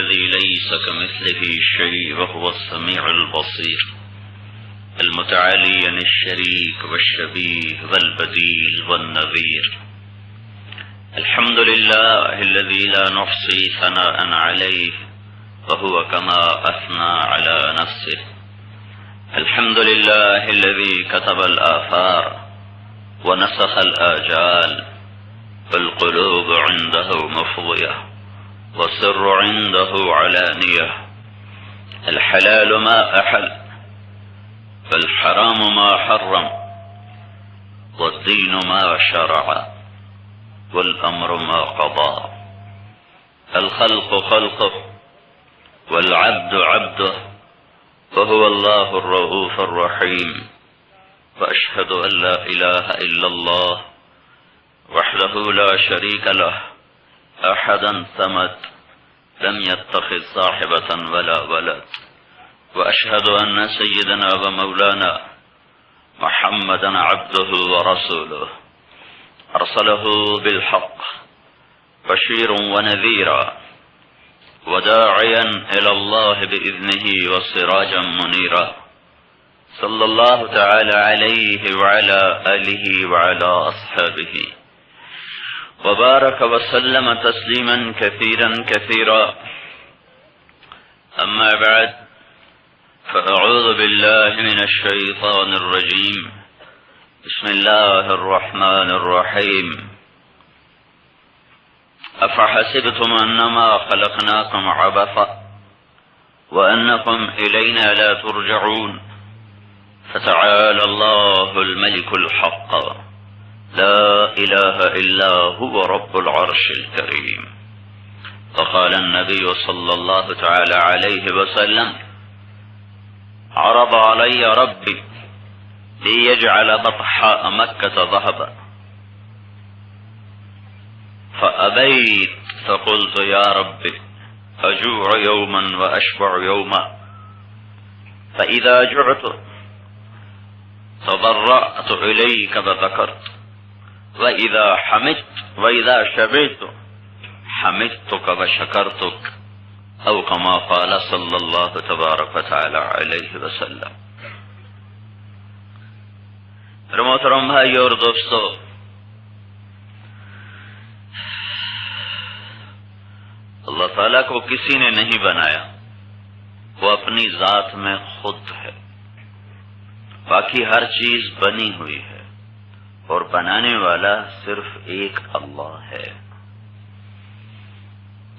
الذي ليس كمثله شيء وهو السميع البصير المتعالي عن الشريك والشبيه والبديل والنظير. الحمد لله الذي لا نحصي ثناء عليه وهو كما أثنى على نفسه. الحمد لله الذي كتب الآثار ونسخ الآجال والقلوب عنده مفضية والسر عنده علانية. الحلال ما أحل والحرام ما حرم والدين ما شرع والأمر ما قضى. الخلق خلقه والعبد عبده وهو الله الرؤوف الرحيم. وأشهد أن لا إله إلا الله وحده لا شريك له أحدا ثمد لم يتخذ صاحبة ولا ولد. وأشهد أن سيدنا ومولانا محمدا عبده ورسوله أرسله بالحق بشير ونذيرا وداعيا إلى الله بإذنه وسراجا منيرا. صلى الله تعالى عليه وعلى آله وعلى أصحابه وبارك وسلم تسليما كثيرا كثيرا. أما بعد، فأعوذ بالله من الشيطان الرجيم. بسم الله الرحمن الرحيم. أفحسبتم أنما خلقناكم عبثا وأنكم إلينا لا ترجعون. فتعالى الله الملك الحق لا إله إلا هو رب العرش الكريم. وقال النبي صلى الله تعالى عليه وسلم: عرض علي ربي ليجعل بطحاء مكة ذهبا فأبيت، فقلت يا ربي أجوع يوما وأشبع يوما، فإذا جعت تضرعت إليك فذكرت، وإذا حمدت وإذا شبعت حمدتك وشكرتك، أو كما قال صلى الله تبارك وتعالى عليه وسلم. محترم بھائی اور دوستو، اللہ تعالیٰ کو کسی نے نہیں بنایا، وہ اپنی ذات میں خود ہے. باقی ہر چیز بنی ہوئی ہے اور بنانے والا صرف ایک اللہ ہے.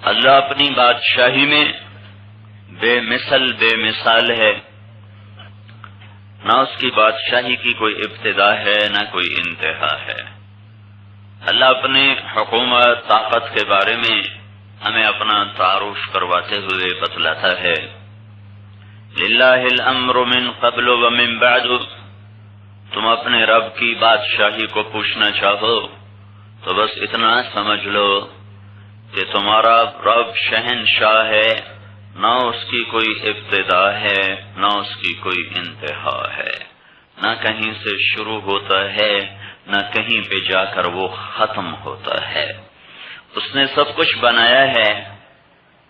اللہ اپنی بادشاہی میں بے مثل بے مثال ہے. نہ اس کی بادشاہی کی کوئی ابتدا ہے نہ کوئی انتہا ہے. اللہ اپنے حکومت طاقت کے بارے میں ہمیں اپنا تعارف کرواتے ہوئے بتلاتا ہے: للہ الامر من قبل ومن بعد. تم اپنے رب کی بادشاہی کو پوچھنا چاہو تو بس اتنا سمجھ لو کہ تمہارا رب شہنشاہ ہے، نہ اس کی کوئی ابتدا ہے نہ اس کی کوئی انتہا ہے، نہ کہیں سے شروع ہوتا ہے نہ کہیں پہ جا کر وہ ختم ہوتا ہے. اس نے سب کچھ بنایا ہے،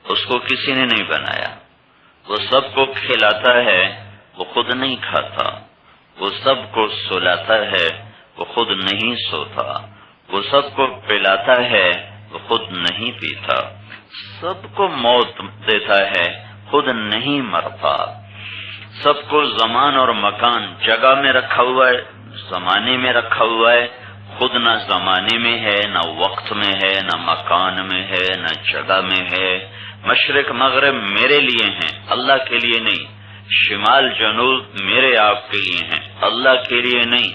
اس کو کسی نے نہیں بنایا. وہ سب کو کھلاتا ہے، وہ خود نہیں کھاتا. وہ سب کو سلاتا ہے، وہ خود نہیں سوتا. وہ سب کو پلاتا ہے، وہ خود نہیں پیتا. سب کو موت دیتا ہے، خود نہیں مرتا. سب کو زمان اور مکان جگہ میں رکھا ہوا ہے، زمانے میں رکھا ہوا ہے. خود نہ زمانے میں ہے نہ وقت میں ہے نہ مکان میں ہے نہ جگہ میں ہے. مشرق مغرب میرے لیے ہیں، اللہ کے لیے نہیں. شمال جنوب میرے آپ کے لیے ہیں، اللہ کے لیے نہیں.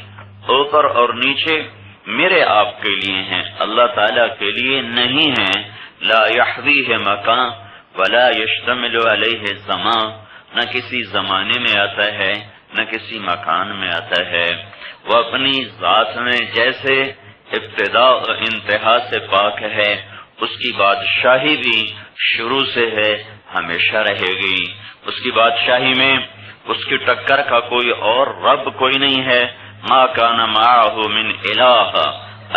اوپر اور نیچے میرے آپ کے لیے ہیں، اللہ تعالیٰ کے لیے نہیں ہیں. لا یحویہ مکان ولا یشتمل علیہ زمان. نہ کسی زمانے میں آتا ہے نہ کسی مکان میں آتا ہے. وہ اپنی ذات میں جیسے ابتدا اور انتہا سے پاک ہے، اس کی بادشاہی بھی شروع سے ہے، ہمیشہ رہے گی. اس کی بادشاہی میں اس کی ٹکر کا کوئی اور رب کوئی نہیں ہے. ما کان معہ من الہ.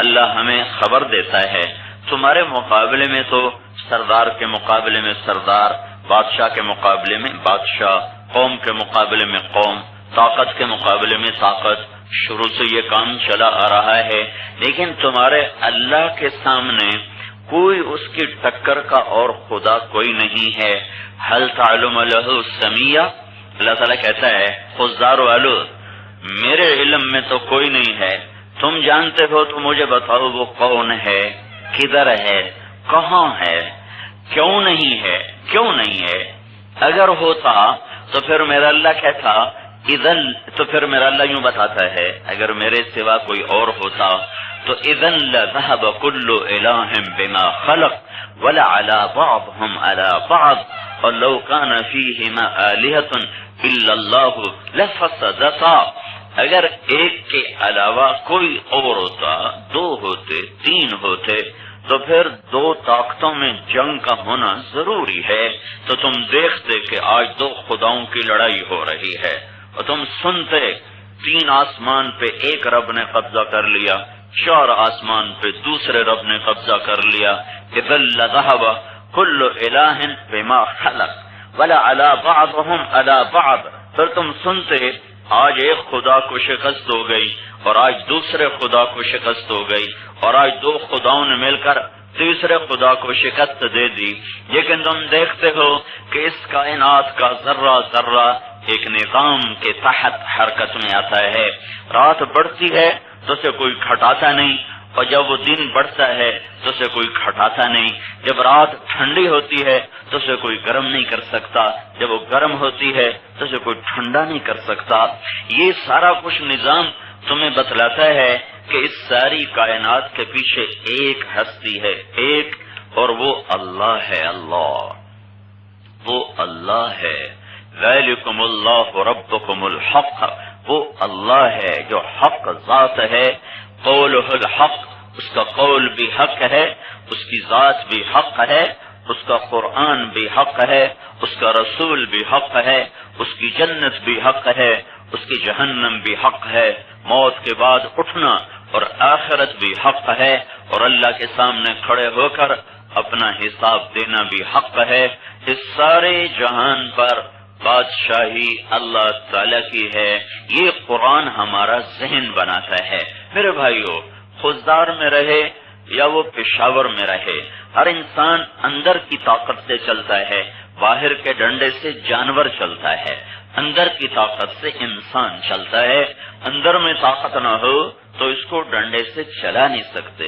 اللہ ہمیں خبر دیتا ہے تمہارے مقابلے میں تو سردار کے مقابلے میں سردار، بادشاہ کے مقابلے میں بادشاہ، قوم کے مقابلے میں قوم، طاقت کے مقابلے میں طاقت. شروع سے یہ کام چلا آ رہا ہے، لیکن تمہارے اللہ کے سامنے کوئی اس کی ٹکر کا اور خدا کوئی نہیں ہے. حل تعلم له سمیہ، اللہ تعالیٰ کہتا ہے خزدار والو میرے علم میں تو کوئی نہیں ہے، تم جانتے ہو تو مجھے بتاؤ وہ کون ہے، کدھر ہے، کہاں ہے، کیوں نہیں ہے، کیوں نہیں ہے. اگر ہوتا تو پھر میرا اللہ کہتا، اذن تو پھر میرا اللہ یوں بتاتا ہے اگر میرے سوا کوئی اور ہوتا تو اذن لذهب كل اله بما خلق ولعلى بعضهم على بعض ولو كان فيهما آلهة الا الله لفسدتا. اگر ایک کے علاوہ کوئی اور ہوتا، دو ہوتے، تین ہوتے، تو پھر دو طاقتوں میں جنگ کا ہونا ضروری ہے. تو تم دیکھتے کہ آج دو خداؤں کی لڑائی ہو رہی ہے، اور تم سنتے تین آسمان پہ ایک رب نے قبضہ کر لیا، چار آسمان پہ دوسرے رب نے قبضہ کر لیا. اذا لذهب كل اله بما خلق ولعلى بعضهم على بعض. پھر تم سنتے آج ایک خدا کو شکست ہو گئی اور آج دوسرے خدا کو شکست ہو گئی، اور آج دو خداؤں نے مل کر تیسرے خدا کو شکست دے دی. لیکن تم دیکھتے ہو کہ اس کائنات کا ذرہ ذرہ ایک نظام کے تحت حرکت میں آتا ہے. رات بڑھتی ہے تو اسے کوئی گھٹاتا نہیں، اور جب وہ دن بڑھتا ہے تو اسے کوئی گھٹاتا نہیں. جب رات ٹھنڈی ہوتی ہے تو اسے کوئی گرم نہیں کر سکتا، جب وہ گرم ہوتی ہے تو اسے کوئی ٹھنڈا نہیں کر سکتا. یہ سارا کچھ نظام تمہیں بتلاتا ہے کہ اس ساری کائنات کے پیچھے ایک ہستی ہے، ایک، اور وہ اللہ ہے. اللہ، وہ اللہ ہے. ذالکم اللہ ربکم الحق، وہ اللہ ہے جو حق ذات ہے. قولہ الحق، اس کا قول بھی حق ہے، اس کی ذات بھی حق ہے، اس کا قرآن بھی حق ہے، اس کا رسول بھی حق ہے، اس کی جنت بھی حق ہے، اس کی جہنم بھی حق ہے، موت کے بعد اٹھنا اور آخرت بھی حق ہے، اور اللہ کے سامنے کھڑے ہو کر اپنا حساب دینا بھی حق ہے. اس سارے جہان پر بادشاہی اللہ تعالی کی ہے. یہ قرآن ہمارا ذہن بناتا ہے. میرے بھائیو، خزدار میں رہے یا وہ پشاور میں رہے، ہر انسان اندر کی طاقت سے چلتا ہے، باہر کے ڈنڈے سے جانور چلتا ہے. اندر کی طاقت سے انسان چلتا ہے. اندر میں طاقت نہ ہو تو اس کو ڈنڈے سے چلا نہیں سکتے.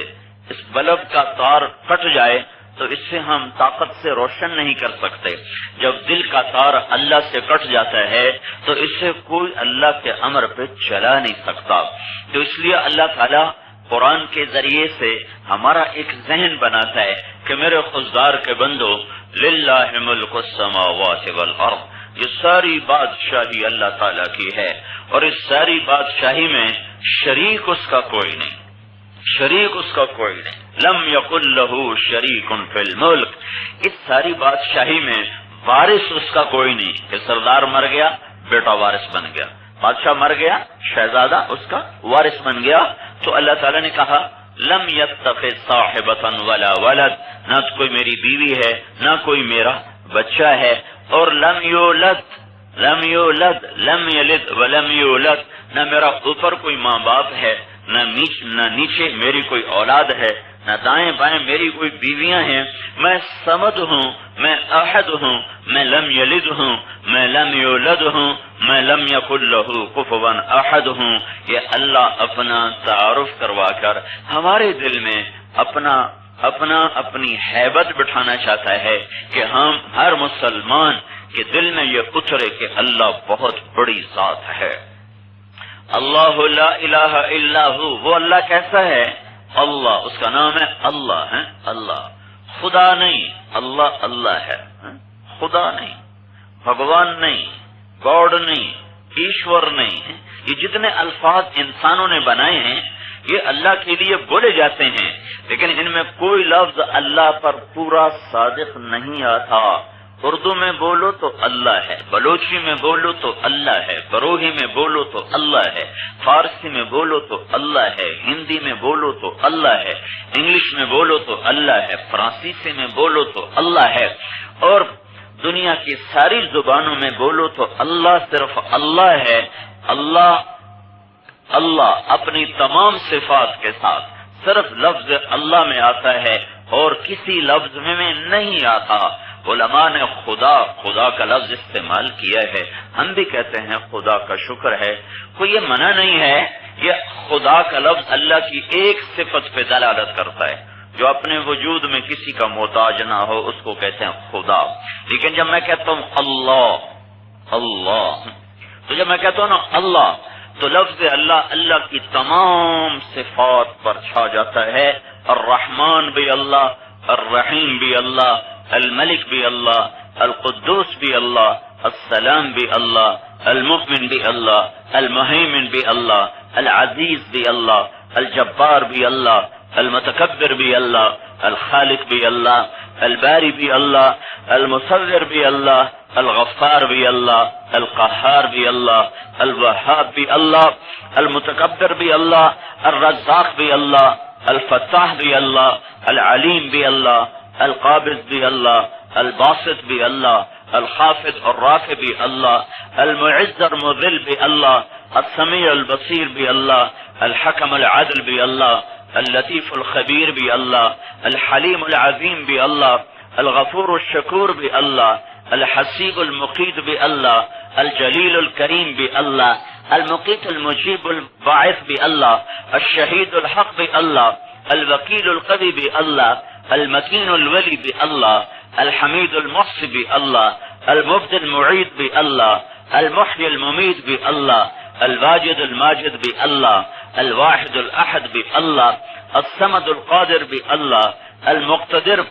اس بلب کا تار کٹ جائے تو اس سے ہم طاقت سے روشن نہیں کر سکتے. جب دل کا تار اللہ سے کٹ جاتا ہے تو اس سے کوئی اللہ کے امر پہ چلا نہیں سکتا. تو اس لیے اللہ تعالیٰ قرآن کے ذریعے سے ہمارا ایک ذہن بناتا ہے کہ میرے خزدار کے بندو، للہ ملک السماوات والارض، یہ ساری بادشاہی اللہ تعالیٰ کی ہے، اور اس ساری بادشاہی میں شریک اس کا کوئی نہیں، شریک اس کا کوئی نہیں. لم یکن لہ شریک فی الملک، اس ساری بادشاہی میں وارث اس کا کوئی نہیں کہ سردار مر گیا بیٹا وارث بن گیا، بادشاہ مر گیا شہزادہ اس کا وارث بن گیا. تو اللہ تعالیٰ نے کہا لم یتخذ صاحبۃ ولا ولد، نہ تو کوئی میری بیوی ہے نہ کوئی میرا بچہ ہے، اور لم یولد لم یلد ولم یولد، نہ میرا اوپر کوئی ماں باپ ہے، نہ نیچے میری کوئی اولاد ہے، نہ دائیں بائیں میری کوئی بیویاں ہیں. میں صمد ہوں، میں احد ہوں، میں لم یلد ہوں، میں لم یولد ہوں، میں لم یکن لہ کفوا احد ہوں. یہ اللہ اپنا تعارف کروا کر ہمارے دل میں اپنی ہیبت بٹھانا چاہتا ہے کہ ہم ہر مسلمان کے دل میں یہ اترے کہ اللہ بہت بڑی ذات ہے. اللہ لا الہ الا ہو، وہ اللہ کیسا ہے؟ اللہ، اس کا نام ہے اللہ ہے. اللہ خدا نہیں، اللہ اللہ ہے، خدا نہیں، بھگوان نہیں، گاڈ نہیں، ایشور نہیں. یہ جتنے الفاظ انسانوں نے بنائے ہیں یہ اللہ کے لیے بولے جاتے ہیں، لیکن ان میں کوئی لفظ اللہ پر پورا صادق نہیں آتا. اردو میں بولو تو اللہ ہے، بلوچی میں بولو تو اللہ ہے، بروہی میں بولو تو اللہ ہے، فارسی میں بولو تو اللہ ہے، ہندی میں بولو تو اللہ ہے، انگلش میں بولو تو اللہ ہے، فرانسیسی میں بولو تو اللہ ہے، اور دنیا کی ساری زبانوں میں بولو تو اللہ صرف اللہ ہے۔ اللہ اللہ اپنی تمام صفات کے ساتھ صرف لفظ اللہ میں آتا ہے اور کسی لفظ میں نہیں آتا۔ علماء نے خدا کا لفظ استعمال کیا ہے، ہم بھی کہتے ہیں خدا کا شکر ہے، کوئی یہ منع نہیں ہے۔ یہ خدا کا لفظ اللہ کی ایک صفت پہ دلالت کرتا ہے، جو اپنے وجود میں کسی کا محتاج نہ ہو، اس کو کہتے ہیں خدا۔ لیکن جب میں کہتا ہوں اللہ، تو جب میں کہتا ہوں نا اللہ، تو لفظ اللہ کی تمام صفات پر چھا جاتا ہے۔ الرحمن بھی اللہ، الرحیم بھی اللہ، الملک بھی اللہ، القدوس بھی اللہ، السلام بھی اللہ، المؤمن بھی اللہ، المہیمن بھی اللہ، العزیز بھی اللہ، الجبار بھی اللہ، المتکبر بھی اللہ، الخالق بھی اللہ، الباری بھی اللہ، المصور بھی اللہ، الغفار بھی اللہ، القہار بھی اللہ، الوہاب بھی اللہ، المتکبر بھی اللہ، الرزاق بھی اللہ، الفتاح بھی اللہ، العلیم بھی اللہ، القابض بھی اللہ، الباسط بھی اللہ، الخافض اور رافع بھی اللہ، المعز اور مذل بھی اللہ، السمیع البصیر بھی اللہ، الحکم العدل بھی اللہ، اللطیف الخبیر بھی اللہ، الحلیم العظیم بھی اللہ، الغفور الشکور بھی اللہ، الحسیب المقیت بھی اللہ، الجلیل الکریم بھی اللہ، المقیت المجیب الباعث بھی اللہ، الشہید الحق بھی اللہ، الوکیل القوی بھی اللہ، المکین الولی بھی اللہ، الحمید المحصی بھی اللہ، المبدی المعید بھی اللہ، المحیی الممیت بھی اللہ، الواجد الماجد بھی اللہ، الواحد الاحد بھی اللہ، الصمد القادر بھی اللہ، المقتدر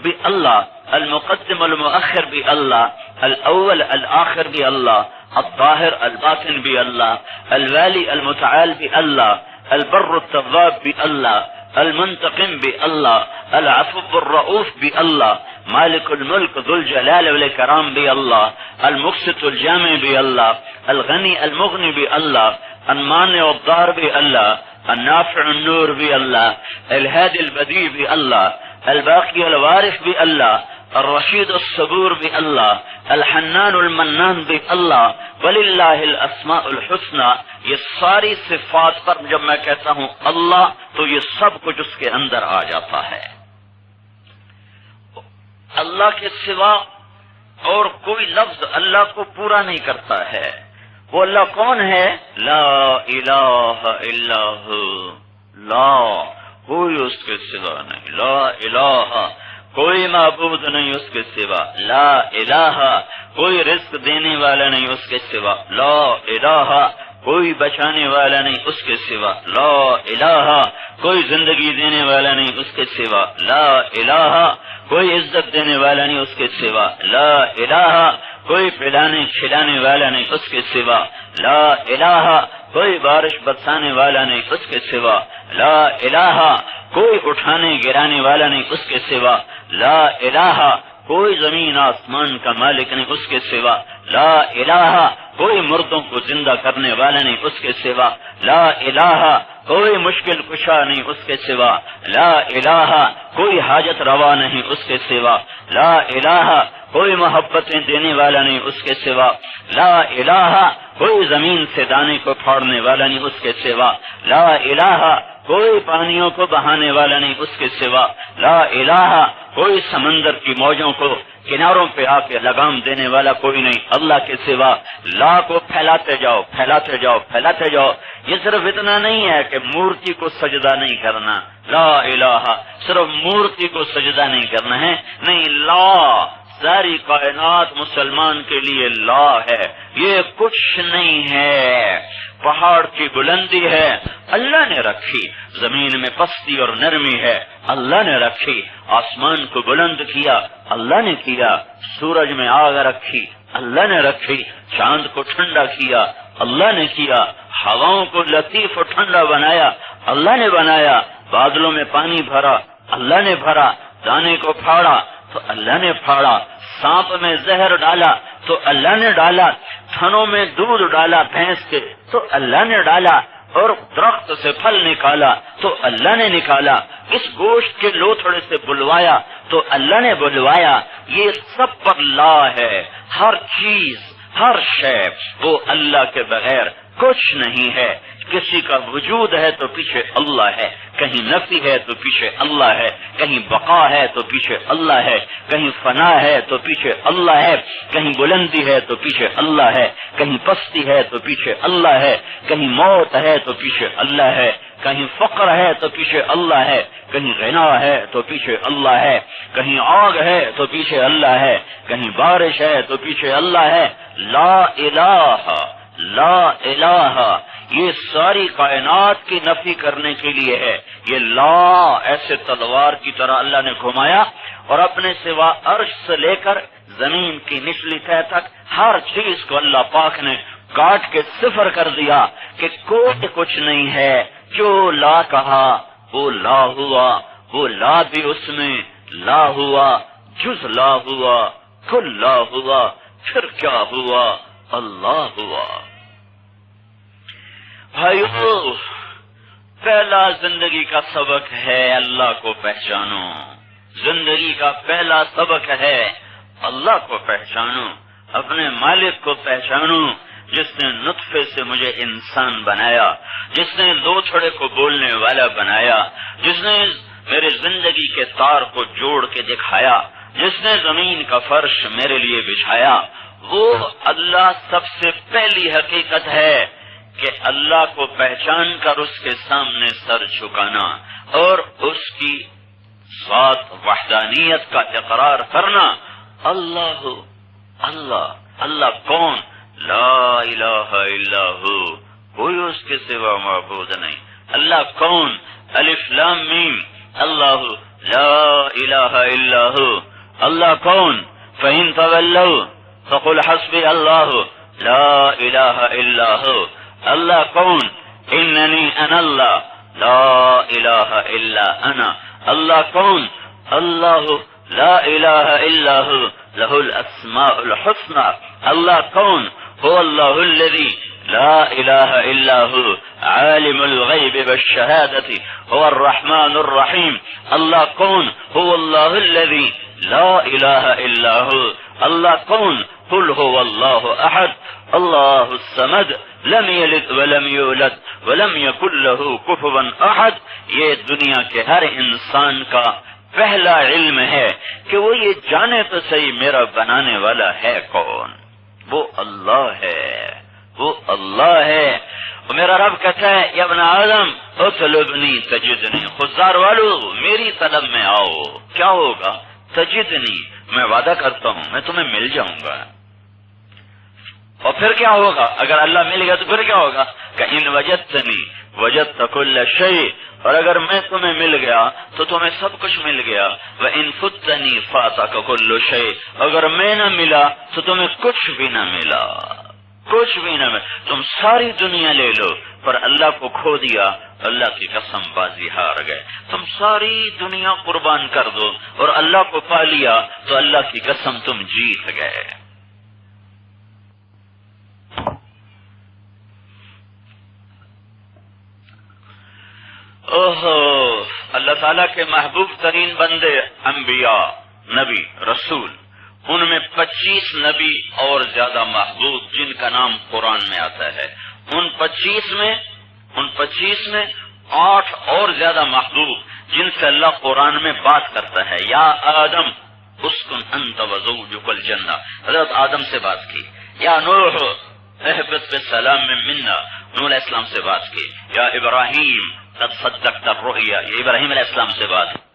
بھی اللہ، المقدم المؤخر بھی اللہ، الاول الآخر بھی اللہ، الظاہر الباطن بھی اللہ، الوالی المتعال بھی اللہ، البر التواب بھی اللہ، المنتقم بھی اللہ، العفو الرؤوف بھی اللہ، مالک الملک ذو الجلال والاکرام بھی اللہ، المقسط الجامع بھی اللہ، الغنی المغنی بھی اللہ، المانع الضار بھی اللہ، النافع النور بھی اللہ، الهادي البديع بھی اللہ، الباقی الوارث بھی اللہ، الرشید الصبور بھی اللہ، الحنان المنان بھی اللہ، وللہ الاسماء الحسنى۔ یہ ساری صفات پر جب میں کہتا ہوں اللہ تو یہ سب کچھ اس کے اندر آ جاتا ہے۔ اللہ کے سوا اور کوئی لفظ اللہ کو پورا نہیں کرتا ہے۔ وہ اللہ کون ہے؟ لا الہ الا ہو، لا کوئی اس کے سوا نہیں، لا الہ کوئی معبود نہیں اس کے سوا، لا الہ کوئی رزق دینے والا نہیں اس کے سوا، لا الہ کوئی بچانے والا نہیں اس کے سوا، لا الہ کوئی زندگی دینے والا نہیں اس کے سوا، لا الہ کوئی عزت دینے والا نہیں اس کے سوا، لا الہ کوئی پلانے کھلانے والا نہیں اس کے سوا، لا الہ کوئی بارش برسانے والا نہیں اس کے سوا، لا الہ کوئی اٹھانے گرانے والا نہیں اس کے سوا، لا الہ کوئی زمین آسمان کا مالک نہیں اس کے سوا، لا الہ کوئی مردوں کو زندہ کرنے والا نہیں اس کے سوا، لا الہ کوئی مشکل کشا نہیں اس کے سوا، لا الہ کوئی حاجت روا نہیں اس کے سوا، لا الہ کوئی محبتیں دینے والا نہیں اس کے سوا، لا الہ کوئی زمین سے دانے کو پھاڑنے والا نہیں اس کے سوا، لا الہ کوئی پانیوں کو بہانے والا نہیں اس کے سوا، لا الہ کوئی سمندر کی موجوں کو کناروں پہ آ کے لگام دینے والا کوئی نہیں اللہ کے سوا۔ لا کو پھیلاتے جاؤ پھیلاتے جاؤ پھیلاتے جاؤ۔ یہ صرف اتنا نہیں ہے کہ مورتی کو سجدہ نہیں کرنا، لا الہ صرف مورتی کو سجدہ نہیں کرنا ہے، نہیں، لا ساری کائنات مسلمان کے لیے لا ہے، یہ کچھ نہیں ہے۔ پہاڑ کی بلندی ہے اللہ نے رکھی، زمین میں پستی اور نرمی ہے اللہ نے رکھی، آسمان کو بلند کیا اللہ نے کیا، سورج میں آگ رکھی اللہ نے رکھی، چاند کو ٹھنڈا کیا اللہ نے کیا، ہواؤں کو لطیف اور ٹھنڈا بنایا اللہ نے بنایا، بادلوں میں پانی بھرا اللہ نے بھرا، دانے کو پھاڑا تو اللہ نے پھاڑا، سانپ میں زہر ڈالا تو اللہ نے ڈالا، تھنوں میں دودھ ڈالا بھینس کے تو اللہ نے ڈالا، اور درخت سے پھل نکالا تو اللہ نے نکالا، اس گوشت کے لوتھڑے سے بلوایا تو اللہ نے بلوایا۔ یہ سب پر لا ہے، ہر چیز ہر شے وہ اللہ کے بغیر کچھ نہیں ہے۔ کسی کا وجود ہے تو پیچھے اللہ ہے، کہیں نفی ہے تو پیچھے اللہ ہے، کہیں بقا ہے تو پیچھے اللہ ہے، کہیں فنا ہے تو پیچھے اللہ ہے، کہیں بلندی ہے تو پیچھے اللہ ہے، کہیں پستی ہے تو پیچھے اللہ ہے، کہیں موت ہے تو پیچھے اللہ ہے، کہیں فقر ہے تو پیچھے اللہ ہے، کہیں غنا ہے تو پیچھے اللہ ہے، کہیں آگ ہے تو پیچھے اللہ ہے، کہیں بارش ہے تو پیچھے اللہ ہے۔ لا الہ لا الہ، یہ ساری کائنات کی نفی کرنے کے لیے ہے۔ یہ لا ایسے تلوار کی طرح اللہ نے گھمایا اور اپنے سوا عرش سے لے کر زمین کی نچلی تہہ تک ہر چیز کو اللہ پاک نے کاٹ کے صفر کر دیا کہ کوئی کچھ نہیں ہے۔ جو لا کہا وہ لا ہوا، وہ لا بھی اس میں لا ہوا، جز لا ہوا، کل لا ہوا، پھر کیا ہوا؟ اللہ ہوا۔ بھائیو، پہلا زندگی کا سبق ہے اللہ کو پہچانو۔ زندگی کا پہلا سبق ہے اللہ کو پہچانو، اپنے مالک کو پہچانو، جس نے نطفے سے مجھے انسان بنایا، جس نے لوتھڑے کو بولنے والا بنایا، جس نے میرے زندگی کے تار کو جوڑ کے دکھایا، جس نے زمین کا فرش میرے لیے بچھایا۔ وہ اللہ سب سے پہلی حقیقت ہے کہ اللہ کو پہچان کر اس کے سامنے سر جھکانا اور اس کی ذات وحدانیت کا اقرار کرنا۔ اللہ اللہ اللہ کون؟ لا الہ الا ہو، کوئی اس کے سوا معبود نہیں۔ اللہ کون؟ الف لام میم، اللہ لا الہ الا ہو۔ اللہ کون؟ فإن تولوا فقل حسبی اللہ لا الہ الا ہو۔ اللہ کون؟ اننی انا اللہ لا الہ الا انا۔ اللہ کون؟ اللہ لا الہ الا ہو لہ الاسماء الحسنى۔ اللہ کون؟ هو اللہ الذی لا الہ الا ہو عالم الغیب والشہادة هو الرحمن الرحیم۔ اللہ کون؟ هو اللہ الذی لا الہ الا ہو۔ اللہ کون؟ قل هو اللہ احد اللہ الصمد لم یلد ولم یولد ولم یکن له کفوا احد۔ یہ دنیا کے ہر انسان کا پہلا علم ہے کہ وہ یہ جانے تو صحیح میرا بنانے والا ہے کون؟ وہ اللہ ہے، وہ اللہ ہے۔ اور میرا رب کہتا ہے یا ابن آدم اطلبنی تجدنی، خزار والو میری طلب میں آؤ، کیا ہوگا؟ تجدنی، میں وعدہ کرتا ہوں میں تمہیں مل جاؤں گا۔ اور پھر کیا ہوگا؟ اگر اللہ مل گیا تو پھر کیا ہوگا؟ کہ ان وجدتنی وجدت کل شیء، اور اگر میں تمہیں مل گیا تو تمہیں سب کچھ مل گیا۔ وَإِن فُتَّنِي فَاتَكَ كُلُّ شَيْءٍ، اگر میں نہ ملا تو تمہیں کچھ بھی نہ ملا، کچھ بھی نہ ملا۔ تم ساری دنیا لے لو پر اللہ کو کھو دیا، اللہ کی قسم بازی ہار گئے۔ تم ساری دنیا قربان کر دو اور اللہ کو پا لیا تو اللہ کی قسم تم جیت گئے۔ اوہو، اللہ تعالیٰ کے محبوب ترین بندے انبیاء، نبی، رسول، ان میں 25 نبی اور زیادہ محبوب جن کا نام قرآن میں آتا ہے۔ ان 25 میں 8 اور زیادہ محبوب جن سے اللہ قرآن میں بات کرتا ہے۔ یا آدم اسکن انت وزوجک الجنہ، حضرت آدم سے بات کی۔ یا نوح اہبط بسلام منا، نوح علیہ السلام سے بات کی۔ یا ابراہیم قد صدقت الرؤیا، یہ ابراہیم علیہ السلام سے بات ہے۔